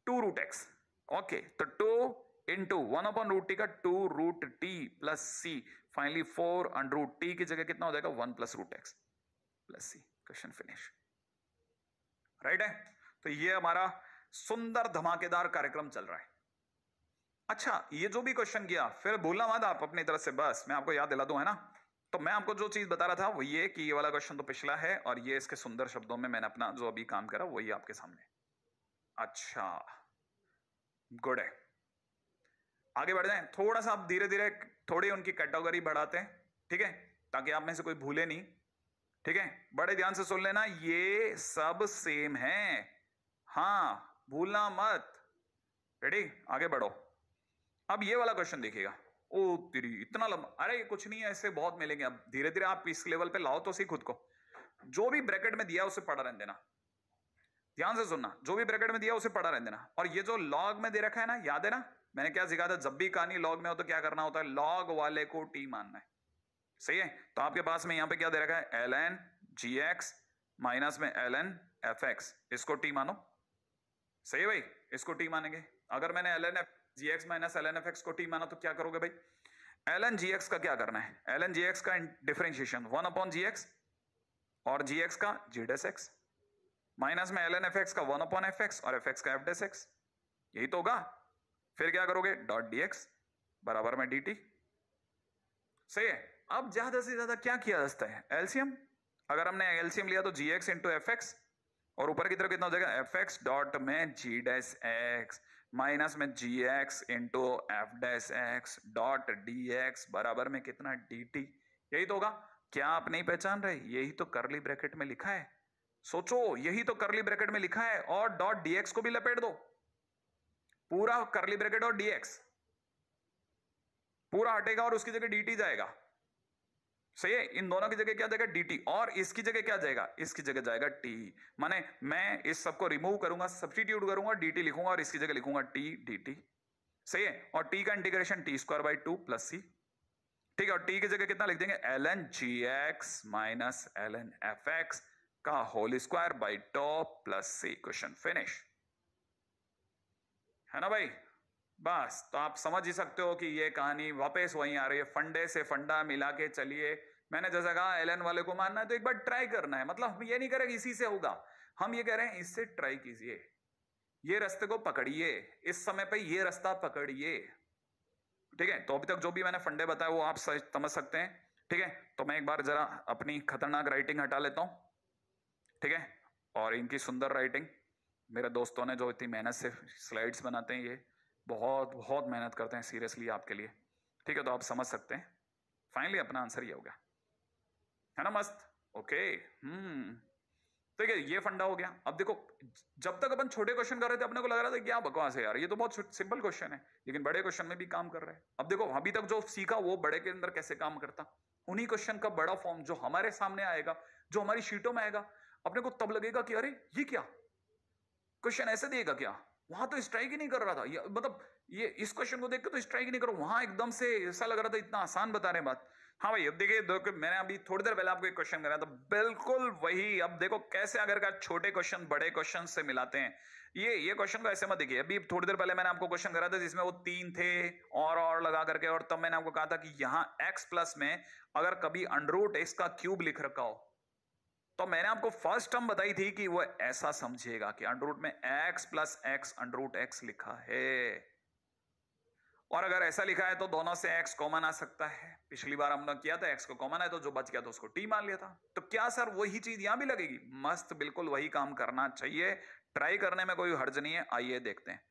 2 रूट एक्स। ओके, तो 2 इंटू 1 अपॉन रूट टी का 2 रूट टी प्लस सी, फाइनली 4 अंडर रूट टी की जगह कितना हो जाएगा, 1 प्लस रूट एक्स प्लस सी। Question finish. राइट है, तो ये हमारा सुंदर धमाकेदार कार्यक्रम चल रहा है। अच्छा, ये जो भी क्वेश्चन किया फिर भूलना मत आप अपनी तरफ से, बस मैं आपको याद दिला दूं, है ना। तो मैं आपको जो चीज बता रहा था वो ये कि ये वाला क्वेश्चन तो पिछला है, और ये इसके सुंदर शब्दों में मैंने अपना जो अभी काम करा वही आपके सामने। अच्छा, गुड है, आगे बढ़ जाएं। थोड़ा सा आप धीरे धीरे थोड़ी उनकी कैटेगरी बढ़ाते हैं, ठीक है, ताकि आप में से कोई भूले नहीं। ठीक है, बड़े ध्यान से सुन लेना, ये सब सेम है, हाँ भूलना मत। रेडी, आगे बढ़ो। अब ये वाला क्वेश्चन देखिएगा। ओ तेरी, इतना लंबा, अरे कुछ नहीं है, ऐसे बहुत मिलेंगे। अब धीरे धीरे आप इस लेवल पे लाओ तो सही खुद को। जो भी ब्रैकेट में दिया उसे पढ़ा रहने देना, ध्यान से सुनना, जो भी ब्रैकेट में दिया उसे पढ़ा रहने देना। और ये जो लॉग में दे रखा है ना, याद है ना मैंने क्या सिखाया था, जब भी कहानी लॉग में हो तो क्या करना होता है, लॉग वाले को टी मानना है। सही है, तो आपके पास में यहां पे क्या दे रखा है, ln gx माइनस में ln fx, इसको टी मानो। सही है भाई, इसको टी मानेंगे। अगर मैंने ln gx minus ln fx को टी माना तो क्या करोगे भाई, ln gx का क्या करना है, ln gx का डिफरेंशिएशन 1 अपॉन gx और gx का g डैश x माइनस में ln fx का 1 अपॉन fx और fx का f डैश x, यही तो होगा। फिर क्या करोगे, डॉट dx बराबर में dt। सही है, अब ज्यादा से ज्यादा क्या किया जा सकता है, एलसीएम। अगर हमने एलसीएम लिया तो gx इंटू fx, और ऊपर की तरफ कितना हो जाएगा, fx डॉट में g डैश x माइनस में gx into f dash x dot dx बराबर में कितना, dt। यही तो होगा। क्या आप नहीं पहचान रहे, यही तो करली ब्रैकेट में लिखा है। सोचो, यही तो करली ब्रैकेट में लिखा है, और डॉट dx को भी लपेट दो, पूरा करली ब्रैकेट और dx पूरा हटेगा और उसकी जगह dt जाएगा। सही है, इन दोनों की जगह क्या जाएगा, dt, और इसकी जगह क्या जाएगा, इसकी जगह जाएगा t। माने मैं इस सबको रिमूव करूंगा, सब्स्टिट्यूट करूंगा, dt लिखूंगा और इसकी जगह लिखूंगा t dt। सही है, और t का integration t square by 2 plus c। ठीक है, और t की जगह कितना लिख देंगे, ln gx minus ln fx का whole square by top plus c। Question finish, है ना भाई। बस, तो आप समझ ही सकते हो कि ये कहानी वापस वहीं आ रही है, फंडे से फंडा मिला के चलिए। मैंने जैसा कहा एलन वाले को मानना है तो एक बार ट्राई करना है, मतलब हम ये नहीं करेंगे इसी से होगा, हम ये कह रहे हैं इससे ट्राई कीजिए, ये रास्ते को पकड़िए, इस समय पे ये रास्ता पकड़िए। ठीक है, तो अभी तक जो भी मैंने फंडे बताए वो आप समझ सकते हैं। ठीक है, तो मैं एक बार जरा अपनी खतरनाक राइटिंग हटा लेता हूं, ठीक है, और इनकी सुंदर राइटिंग, मेरे दोस्तों ने जो इतनी मेहनत से स्लाइड्स बनाते हैं, ये बहुत बहुत मेहनत करते हैं सीरियसली आपके लिए। ठीक है, तो आप समझ सकते हैं फाइनली अपना आंसर ये हो गया, है ना, मस्त। ओके, ठीक है, ये फंडा हो गया। अब देखो, जब तक अपन छोटे क्वेश्चन कर रहे थे अपने को लग रहा था क्या बकवास है यार, ये तो बहुत सिंपल क्वेश्चन है, लेकिन बड़े क्वेश्चन में भी काम कर रहा है। अब देखो, अभी तक जो सीखा वो बड़े के अंदर कैसे काम करता, उन्हीं क्वेश्चन का बड़ा फॉर्म जो हमारे सामने आएगा, जो हमारी शीटों में आएगा, अपने को तब लगेगा कि अरे ये क्या क्वेश्चन ऐसे देगा क्या, वहां तो स्ट्राइक ही नहीं कर रहा था, मतलब ये इस क्वेश्चन को देख के तो स्ट्राइक ही नहीं करो, वहां एकदम से ऐसा लग रहा था इतना आसान बता रहे बात। हाँ भाई, अब देखिए, मैंने अभी थोड़ी देर पहले आपको एक क्वेश्चन कराया था, बिल्कुल वही। अब देखो कैसे अगर का छोटे क्वेश्चन बड़े क्वेश्चन से मिलाते हैं। ये क्वेश्चन को ऐसे मत देखिए, अभी थोड़ी देर पहले मैंने आपको क्वेश्चन कराया था जिसमें वो 3 थे और लगा करके, और तब मैंने आपको कहा था कि यहाँ x प्लस में अगर कभी अंडर रूट x का क्यूब लिख रखा हो तो मैंने आपको फर्स्ट टर्म बताई थी कि वो ऐसा समझेगा कि अंडर रूट में x plus x under root x लिखा है, और अगर ऐसा लिखा है तो दोनों से x कॉमन आ सकता है। पिछली बार हमने किया था, x को कॉमन है तो जो बच गया तो उसको t मान लिया था। तो क्या सर वही चीज यहां भी लगेगी, मस्त, बिल्कुल वही काम करना चाहिए, ट्राई करने में कोई हर्ज नहीं है। आइए देखते हैं,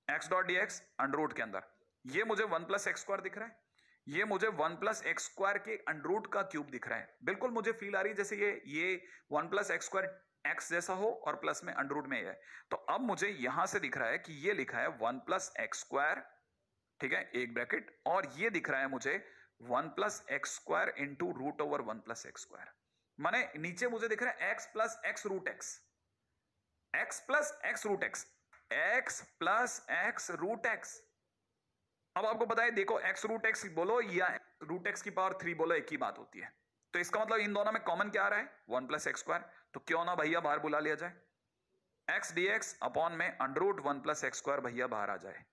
x dot d x under root के अंदर ये मुझे 1 प्लस एक्स स्क्वायर दिख रहा है, ये मुझे 1 प्लस एक्स स्क्वायर के अंडरूट का क्यूब दिख रहा है। बिल्कुल मुझे फील आ रही है जैसे ये 1 प्लस एक्स स्क्वायर एक्स जैसा हो और प्लस में अंडरूट में है। तो अब मुझे यहां से दिख रहा है कि ये लिखा है 1 प्लस एक्स स्क्वायर, ठीक है, एक ब्रैकेट, और ये दिख रहा है मुझे 1 plus x square into root over 1 plus x square. माने नीचे मुझे दिख रहा है x plus x root x, x plus x root x, x plus x root x. अब आपको पता है, देखो एक्स रूट एक्स बोलो या रूट एक्स की पावर 3 बोलो, एक ही बात होती है। तो इसका मतलब इन दोनों में कॉमन क्या आ रहा है? 1 प्लस एक्स स्क्वायर। तो क्यों ना भैया बाहर बुला लिया जाए, एक्स डी एक्स अपॉन में अंडरूट 1 प्लस एक्स स्क्वायर भैया बाहर आ जाए।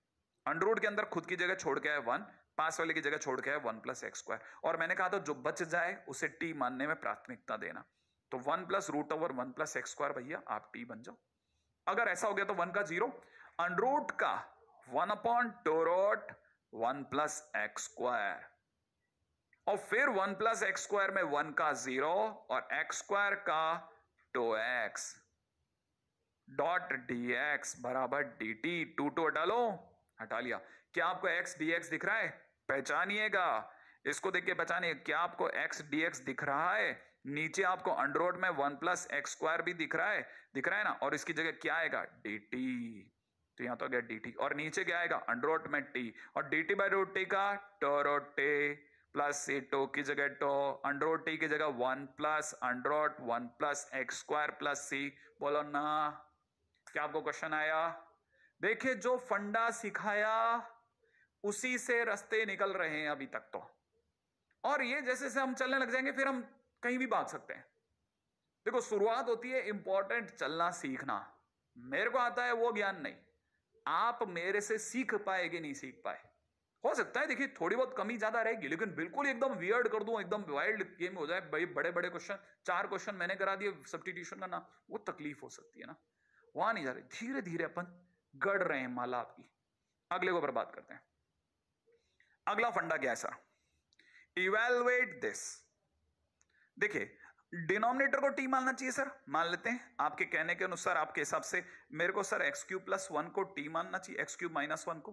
अंडरूट के अंदर खुद की जगह छोड़ के है 1, पास वाले की जगह छोड़ के है 1 प्लस एक्स स्क्वायर। और मैंने कहा था जो बच जाए उसे टी मानने में प्राथमिकता देना। तो 1 plus root over 1 plus x square भैया आप टी बन जाओ। अगर ऐसा हो गया तो 1 का 0, अंडरूट का 1 upon two root 1 plus x square, और फिर 1 प्लस एक्स स्क्वायर में 1 का 0 और एक्स स्क्वायर का 2x डॉट dx बराबर dt। 2 हटा लिया। क्या आपको x dx दिख रहा है? पहचानिएगा, इसको देख के पहचानिए। क्या आपको x dx दिख रहा है? नीचे आपको अंडररूट में 1 प्लस एक्स स्क्वायर भी दिख रहा है ना, और इसकी जगह क्या आएगा? dt। तो यहां तो गया dt, और नीचे क्या आएगा? अंडररूट में t, और dt बाय रूट टी का two root t plus c, two की जगह टो, अंडररूट टी की जगह 1 plus under root 1 plus x square plus c. बोलो ना, क्या आपको क्वेश्चन आया? देखिए जो फंडा सिखाया उसी से रास्ते निकल रहे हैं अभी तक तो, और ये जैसे जैसे हम चलने लग जाएंगे फिर हम कहीं भी भाग सकते हैं। देखो शुरुआत होती है इंपॉर्टेंट चलना सीखना। मेरे को आता है वो ज्ञान नहीं, आप मेरे से सीख पाएंगे नहीं सीख पाए। हो सकता है देखिए थोड़ी बहुत कमी ज्यादा रहेगी, लेकिन बिल्कुल एकदम वियर्ड कर दूं, एकदम वाइल्ड गेम हो जाए भाई, बड़े बड़े क्वेश्चन 4 क्वेश्चन मैंने करा दिए सब्स्टिट्यूशन का ना, वो तकलीफ हो सकती है ना, वहां नहीं जा रहे। धीरे धीरे अपन गढ़ रहे हैं माला आपकी। अगले को बर्बाद करते हैं। अगला फंडा क्या है सर? Evaluate this. देखिए डिनोमिनेटर को टी मानना चाहिए सर, मान लेते हैं आपके कहने के अनुसार, आपके हिसाब से मेरे को सर एक्स क्यूब प्लस 1 को टी मानना चाहिए, एक्स क्यूब माइनस 1 को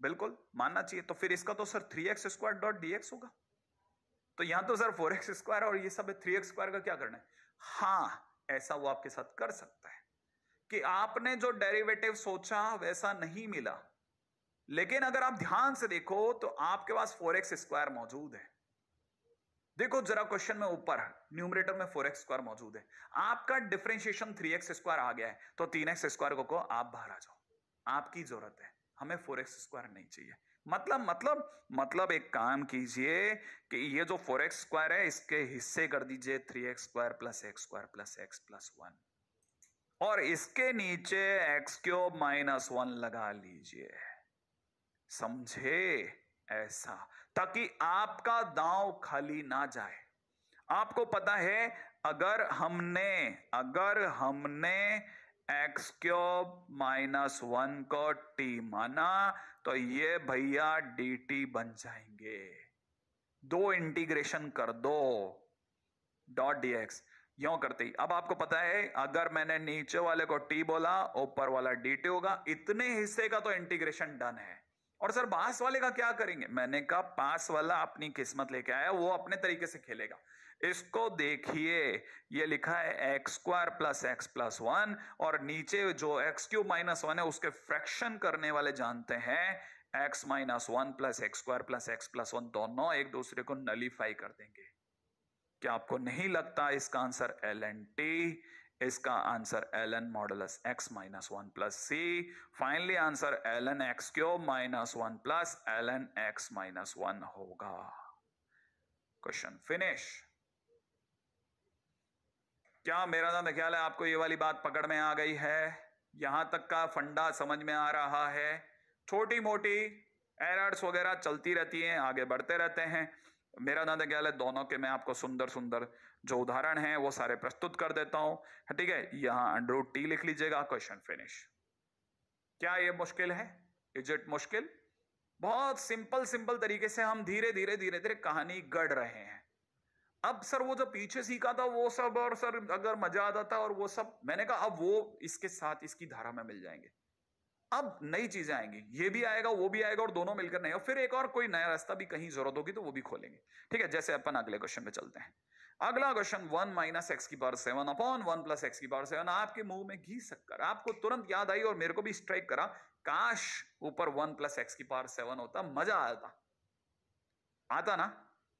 बिल्कुल मानना चाहिए। तो फिर इसका तो sir 3x square dot dx होगा। तो यहां तो सर 4x स्क्वायर और ये सब 3x स्क्वायर का क्या करना है? हाँ, ऐसा वो आपके साथ कर सकता है कि आपने जो डेरिवेटिव सोचा वैसा नहीं मिला, लेकिन अगर आप ध्यान से देखो तो आपके पास 4x स्क्वायर मौजूद है। देखो जरा क्वेश्चन में ऊपर न्यूमरेटर में 4x स्क्वायर मौजूद है, आपका डिफरेंशिएशन 3x स्क्वायर आ गया है, तो 3x स्क्वायर को आप बाहर आ जाओ, आपकी जरूरत है, हमें 4x स्क्वायर नहीं चाहिए। मतलब एक काम कीजिए कि ये जो 4x स्क्वायर है इसके हिस्से कर दीजिए 3x square plus x square plus x plus 1, और इसके नीचे एक्स क्यूब माइनस 1 लगा लीजिए। समझे? ऐसा, ताकि आपका दांव खाली ना जाए। आपको पता है अगर हमने एक्स क्यूब माइनस 1 को टी माना तो ये भैया dt बन जाएंगे। दो इंटीग्रेशन कर दो डॉट dx, यूं करते ही अब आपको पता है अगर मैंने नीचे वाले को t बोला ऊपर वाला dt होगा, इतने हिस्से का तो इंटीग्रेशन डन है। और सर पास वाले का क्या करेंगे? मैंने कहा पास वाला अपनी किस्मत लेके आया, वो अपने तरीके से खेलेगा। इसको देखिए, ये लिखा है x square plus x plus 1, और नीचे जो एक्स क्यूब माइनस 1 है उसके फ्रैक्शन करने वाले जानते हैं x minus 1 plus x square plus x plus 1 दोनों एक दूसरे को नलीफाई कर देंगे। क्या आपको नहीं लगता इसका आंसर ln t? इसका answer ln modulus x minus 1 plus सी। Finally answer ln x cube minus 1 plus ln x minus 1 होगा। Question finish. क्या मेरा नाम ख्याल है आपको ये वाली बात पकड़ में आ गई है? यहां तक का फंडा समझ में आ रहा है? छोटी मोटी एरर्स वगैरह चलती रहती हैं, आगे बढ़ते रहते हैं। मेरा नाम ख्याल है दोनों के मैं आपको सुंदर सुंदर जो उदाहरण हैं वो सारे प्रस्तुत कर देता हूं, ठीक है। यहां अंडररूट टी लिख लीजिएगा। Question finish. क्या ये मुश्किल है? इज इट मुश्किल? बहुत सिंपल तरीके से हम धीरे धीरे कहानी गढ़ रहे हैं। अब सर वो जो पीछे सीखा था वो सब, और सर अगर मजा आता था और वो सब, मैंने कहा अब वो इसके साथ इसकी धारा में मिल जाएंगे। अब नई चीजें आएंगी, ये भी आएगा वो भी आएगा और दोनों मिलकर नहीं, और फिर एक और कोई नया रास्ता भी कहीं जरूरत होगी तो वो भी खोलेंगे। ठीक है, जैसे अपन अगले क्वेश्चन पे चलते हैं। अगला क्वेश्चन 1 माइनस एक्स की पावर 7 अपॉन 1 प्लस एक्स की पावर 7। आपके मुंह में घी शक्कर, आपको तुरंत याद आई और मेरे को भी स्ट्राइक करा, काश ऊपर 1 प्लस एक्स की पावर 7 होता, मजा आता। आता ना?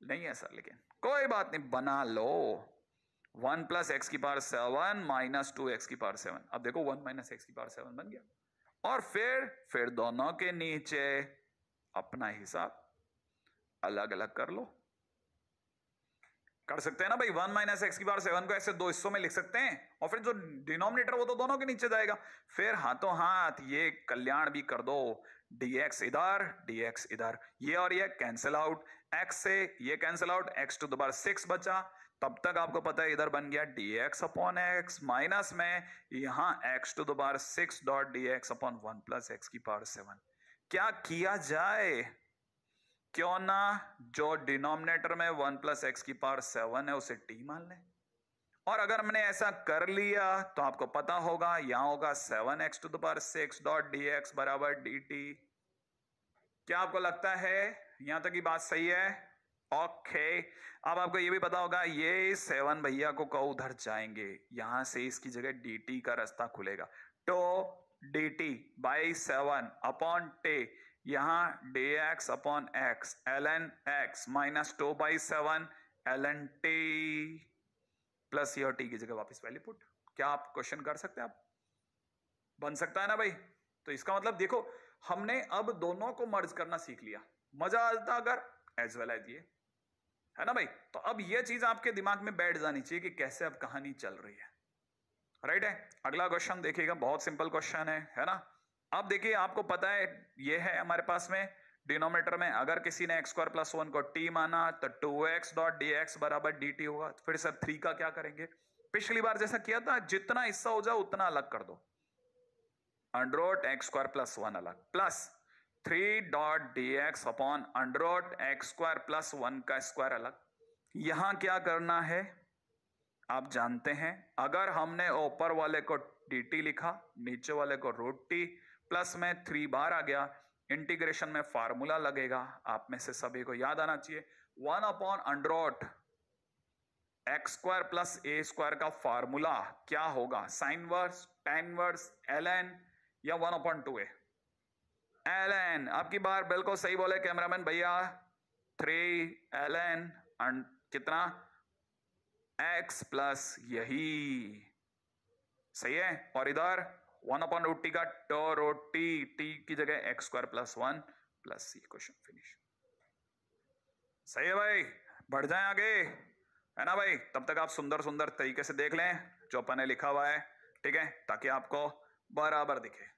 नहीं है सर, लेकिन कोई बात नहीं, बना लो। 1 प्लस एक्स की पावर 7 माइनस 2 एक्स की पावर 7। अब देखो 1 माइनस एक्स की पावर 7 बन गया, और फिर दोनों के नीचे अपना हिसाब अलग अलग कर लो। कर सकते हैं ना भाई, 1 माइनस एक्स की पावर 7 को ऐसे दो हिस्सों में लिख सकते हैं, और फिर जो डिनोमिनेटर वो तो दोनों के नीचे जाएगा। फिर हाथों हाथ ये कल्याण भी कर दो, dx इधर dx इधर, ये और ये कैंसिल आउट, x से ये cancel out, x to the power 6 बचा। तब तक आपको पता है इधर बन गया dx अपॉन x, माइनस में यहां x to the power 6 dot dx upon 1 plus x की पावर 7। क्या किया जाए? क्यों ना जो डिनोमिनेटर में 1 प्लस एक्स की पावर 7 है उसे t मान लें, और अगर हमने ऐसा कर लिया तो आपको पता होगा यहां होगा 7x to the power 6 dot dx बराबर dt। क्या आपको लगता है यहां तक की बात सही है? ओके। अब आपको ये भी पता होगा ये 7 भैया को कहो उधर जाएंगे, यहां से इसकी जगह dt का रास्ता खुलेगा, तो dt बाई 7 अपॉन t, यहां dx upon x ln x minus 2 by 7 ln t plus ये और टी की जगह वापस वैल्यू पुट। क्या आप क्वेश्चन कर सकते हैं? आप बन सकता है ना भाई? तो इसका मतलब देखो, हमने अब दोनों को मर्ज करना सीख लिया, मजा आता अगर एज वेल एज ये, है ना भाई? तो अब ये चीज आपके दिमाग में बैठ जानी चाहिए कि कैसे अब कहानी चल रही है। राइट है? अगला क्वेश्चन देखिएगा, बहुत सिंपल क्वेश्चन है ना? अब देखिए, आपको पता है ये है हमारे पास में डिनोमिनेटर में, अगर किसी ने x स्क्वायर प्लस 1 को t माना तो 2x डॉट dx बराबर dt होगा। फिर सर 3 का क्या करेंगे? पिछली बार जैसा किया था, जितना हिस्सा हो जाए उतना अलग कर दो, under root x square plus 1 अलग, plus 3 dot dx upon under root x square plus 1 का स्क्वायर अलग। यहां क्या करना है आप जानते हैं, अगर हमने ऊपर वाले को dt लिखा, नीचे वाले को रूट t, प्लस में 3 बार आ गया, इंटीग्रेशन में फार्मूला लगेगा, आप में से सभी को याद आना चाहिए, 1 upon under root x square plus a square का फार्मूला क्या होगा? Sine inverse, tan inverse, ln या 1 अपॉन 2a ln। आपकी बार बिल्कुल सही बोले कैमरामैन भैया, 3 ln कितना x प्लस यही सही है, और इधर 1 अपॉन रूट टी का टो रूट टी की जगह एक्स स्क्वायर प्लस 1 प्लस सी। Question finish. सही है भाई, बढ़ जाए आगे, है ना भाई? तब तक आप सुंदर सुंदर तरीके से देख लें जो अपन ने लिखा हुआ है, ठीक है, ताकि आपको बराबर दिखे,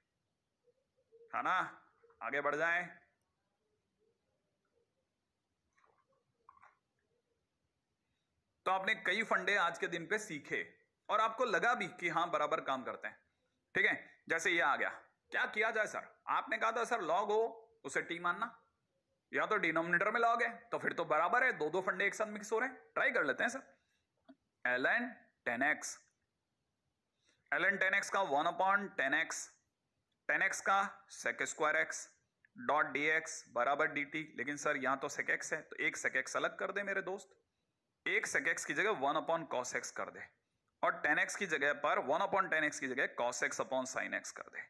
है ना? आगे बढ़ जाएं। तो आपने कई फंडे आज के दिन पे सीखे और आपको लगा भी कि हाँ बराबर काम करते हैं, ठीक है? जैसे ये आ गया, क्या किया जाए सर? आपने कहा था सर लॉग हो उसे टी मानना, या तो डिनोमिनेटर में लॉग है तो फिर तो बराबर है, दो फंडे एक साथ मिक्स हो रहे हैं। ट्राई कर लेते हैं sir. ln 10x, ln 10x का 1 अपॉन 10x, 10x का sec square x dot dx बराबर dt। लेकिन सर यहां तो sec x है, तो एक sec x अलग कर दे मेरे दोस्त, एक sec x की जगह 1 अपॉन cos x कर दे, और 10x की जगह पर 1 अपॉन 10x की जगह cos x upon sin x कर दे।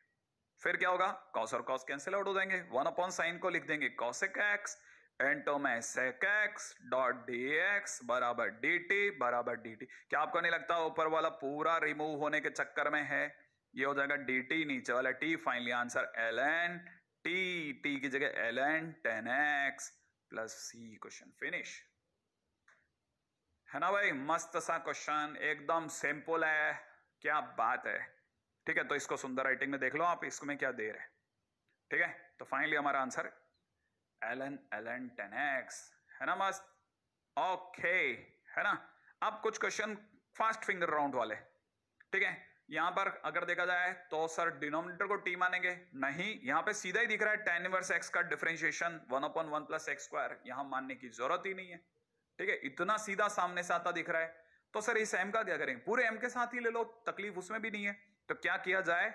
फिर क्या होगा? cos और cos कैंसिल आउट हो जाएंगे, 1 अपॉन sin को लिख देंगे cosec x इनटू में sec x डॉट dx बराबर dt बराबर dt। क्या आपको नहीं लगता ऊपर वाला पूरा रिमूव होने के चक्कर में है? ये हो जाएगा dt, नीचे वाला t, finally answer ln t की जगह ln 10x plus c। Question finish, है ना भाई? मस्त सा क्वेश्चन, एकदम सिंपल है, क्या बात है, ठीक है? तो इसको सुंदर राइटिंग में देख लो आप, इसमें क्या दे रहे हैं, ठीक है? तो फाइनली हमारा आंसर ln 10x, है ना? मस्त, ओके, है ना? अब कुछ क्वेश्चन फास्ट फिंगर राउंड वाले, ठीक है? यहां पर अगर देखा जाए तो सर डिनोमिनेटर को t मानेंगे, नहीं, यहां पे सीधा ही दिख रहा है tan इनवर्स x का differentiation 1 upon 1 plus x square, यहां मानने की जरूरत ही नहीं है, ठीक है? इतना सीधा सामने से आता दिख रहा है। तो सर इस m का क्या करेंगे? पूरे m के साथ ही ले लो, तकलीफ उसमें भी नहीं है। तो क्या किया जाए?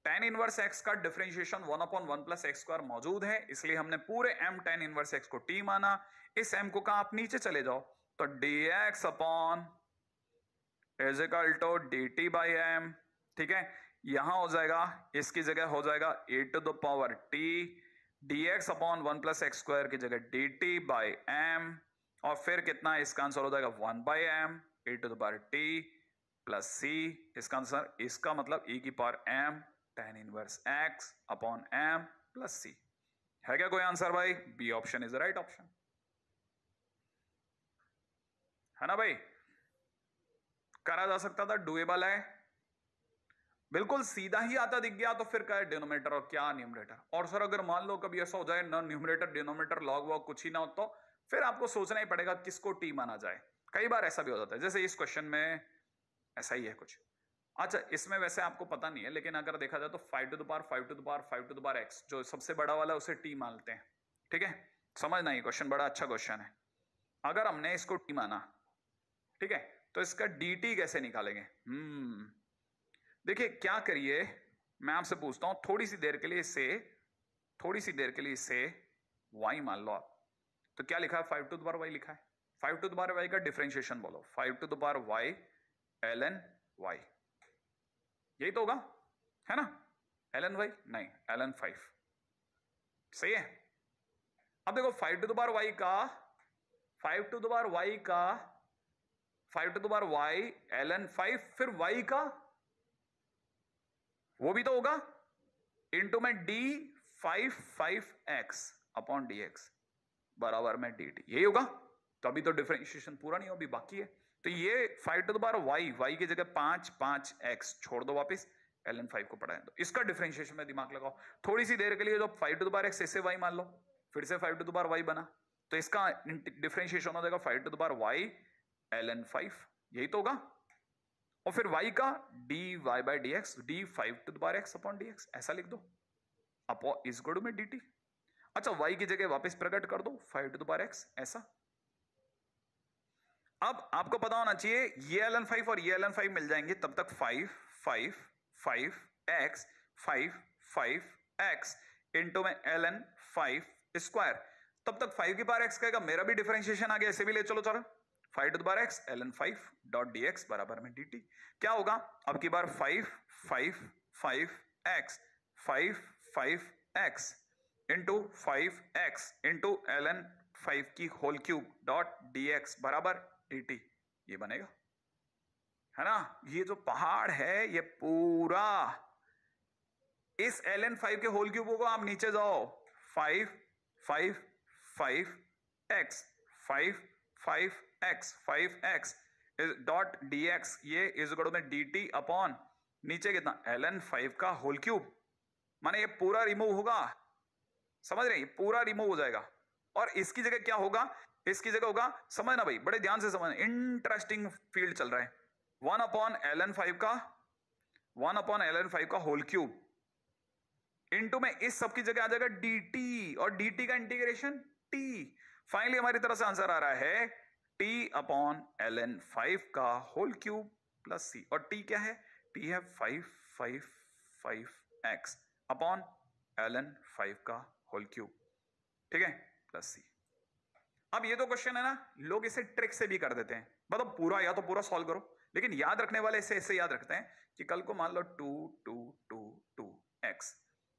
tan इनवर्स x का डिफरेंशिएशन 1/1 प्लस एक्स स्क्वायर मौजूद है, इसलिए हमने पूरे m tan इनवर्स x को t माना। इस m को कहा आप नीचे चले जाओ तो dx upon is equal to dt by m। ठीक है, यहां हो जाएगा, इसकी जगह हो जाएगा e to the power t, dx upon 1 plus x square की जगह dt बाई m, और फिर कितना इसका आंसर हो जाएगा 1 by m e to the power t plus c। इसका आंसर, इसका मतलब e की power m tan inverse x upon m plus c। है क्या कोई आंसर भाई? B option is the right option, है ना भाई? करा जा सकता था, डुएबल है, बिल्कुल सीधा ही आता दिख गया तो फिर क्या है डिनोमिनेटर और क्या न्यूमरेटर। और सर अगर मान लो कभी ऐसा हो जाए ना न्यूमरेटर डिनोमिनेटर लॉग वॉग कुछ ही ना हो तो फिर आपको सोचना ही पड़ेगा किसको टी माना जाए। कई बार ऐसा भी हो जाता है, जैसे इस क्वेश्चन में ऐसा ही है कुछ। अच्छा, इसमें वैसे आपको पता नहीं है, लेकिन अगर देखा जाए तो 5 to the power 5 to the power 5 to the power x जो सबसे बड़ा वाला है उसे टी मानते हैं। ठीक है, समझना, ये क्वेश्चन बड़ा अच्छा क्वेश्चन है। अगर हमने इसको टी माना, ठीक है, तो इसका dt कैसे निकालेंगे? देखिए क्या करिए, मैं आपसे पूछता हूं, थोड़ी सी देर के लिए इसे y मान लो आप। तो क्या लिखा है? 5 टू द पावर y लिखा है। 5 टू द पावर y का डिफरेंशिएशन बोलो, 5 to the power y ln y, यही तो होगा, है ना? ln y नहीं, ln 5, सही है। अब देखो 5 टू द पावर y का 5 टू द पावर y का 5 to the power y ln 5, फिर y का वो भी तो होगा इंटू में d5 अपॉन dx बराबर में dt, यही होगा। तो अभी तो डिफरेंशिएशन पूरा नहीं हो, अभी बाकी है। तो ये 5 टू द पावर y की जगह 5 छोड़ दो, वापस ln 5 को पढ़ाएं। तो इसका डिफरेंशिएशन में दिमाग लगाओ थोड़ी सी देर के लिए। जो 5 टू द पावर x ऐसे y मान लो, फिर से 5 टू द पावर y बना, तो इसका डिफरेंशिएशन हो जाएगा 5 to the power y ln 5, यही तो होगा। और फिर y का dy by dx, d5 to the power x upon dx, ऐसा लिख दो, अपॉन इज इक्वल टू में dt। अच्छा, y की जगह वापस प्रकट कर दो 5 टू द पावर x, ऐसा। अब आपको पता होना चाहिए ये ln 5 और ये ln 5 मिल जाएंगे, तब तक 5 इंटू में ln 5 स्क्वायर, तब तक 5 की पावर x कहेगा, मेरा भी डिफरेंशिएशन आ गया, इसे भी ले चलो। चलो 5 to the power x ln 5 dot dx बराबर में dt। क्या होगा अब की बार? 5 इंटू 5x इंटू ln 5 की होल क्यूब डॉट dx बराबर dt, ये बनेगा, है ना? ये जो पहाड़ है ये पूरा, इस ln 5 के होल क्यूब को आप नीचे जाओ, 5x डॉट dx, ये इज इक्वल में dt अपॉन नीचे कितना ln 5 का होल क्यूब, माने ये पूरा रिमूव होगा, समझ रहे हैं? ये पूरा रिमूव हो जाएगा। और इसकी जगह क्या होगा? इसकी जगह होगा, समझना भाई, बड़े ध्यान से समझना, इंटरेस्टिंग फील्ड चल रहा है। 1 अपॉन ln 5 का होल क्यूब इंटू में इस सब की जगह आ जाएगा dt, और dt का इंटीग्रेशन t। फाइनली हमारी तरफ से आंसर आ रहा है t अपॉन ln 5 का होल क्यूब प्लस c। और t क्या है? t है 5x अपॉन ln 5 का होल क्यूब, ठीक है, प्लस c। अब ये तो क्वेश्चन है ना, लोग इसे ट्रिक से भी कर देते हैं, मतलब पूरा या तो पूरा सॉल्व करो, लेकिन याद रखने वाले इसे ऐसे याद रखते हैं कि कल को मान लो 2x,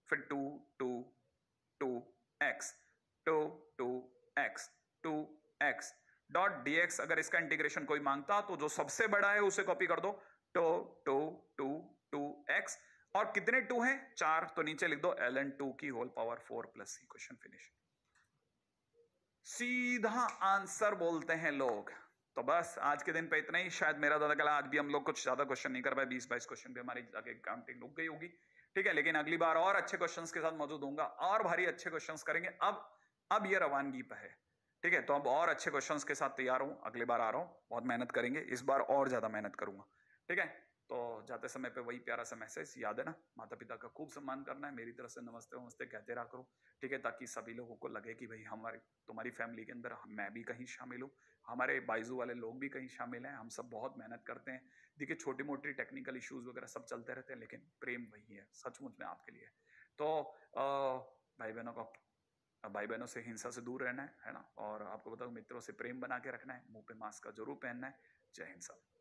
फिर 2x डॉट dx। अगर इसका इंटीग्रेशन कोई मांगता तो जो सबसे बड़ा है उसे कॉपी कर दो, 2x, और कितने 2 हैं? 4, तो नीचे लिख दो ln 2 की whole power 4 plus c। Question finish, सीधा आंसर बोलते हैं लोग। तो बस आज के दिन पे इतना ही, शायद मेरा ज्यादा गला, आज भी हम लोग कुछ ज्यादा क्वेश्चन नहीं कर पाए, 20-22 क्वेश्चन पे हमारी जाके काउंटिंग रुक गई होगी, ठीक है। लेकिन अगली बार और अच्छे क्वेश्चंस के साथ मौजूद होऊंगा, और भारी अच्छे क्वेश्चंस करेंगे। अब ये रवानगी पे है, ठीक है। तो अब और अच्छे क्वेश्चंस के साथ तैयार हूं, अगली बार आ रहा हूं, बहुत मेहनत करेंगे, इस बार और ज्यादा मेहनत करूंगा, ठीक है। तो जाते समय पे वही प्यारा सा मैसेज याद है ना, माता पिता का खूब सम्मान करना है, मेरी तरफ से नमस्ते नमस्ते कहते रहा करो, ठीक है, ताकि सभी लोगों को लगे कि भाई हमारी तुम्हारी फैमिली के अंदर मैं भी कहीं शामिल हूँ, हमारे बाइजू वाले लोग भी कहीं शामिल हैं, हम सब बहुत मेहनत करते हैं। देखिए छोटी मोटी टेक्निकल इश्यूज वगैरह सब चलते रहते हैं, लेकिन प्रेम वही है सचमुच में आपके लिए। तो भाई बहनों का भाई बहनों से हिंसा से दूर रहना है ना, और आपको बताऊं मित्रों से प्रेम बना के रखना है, मुंह पे मास्क का जरूर पहनना है। जय हिंद साहब।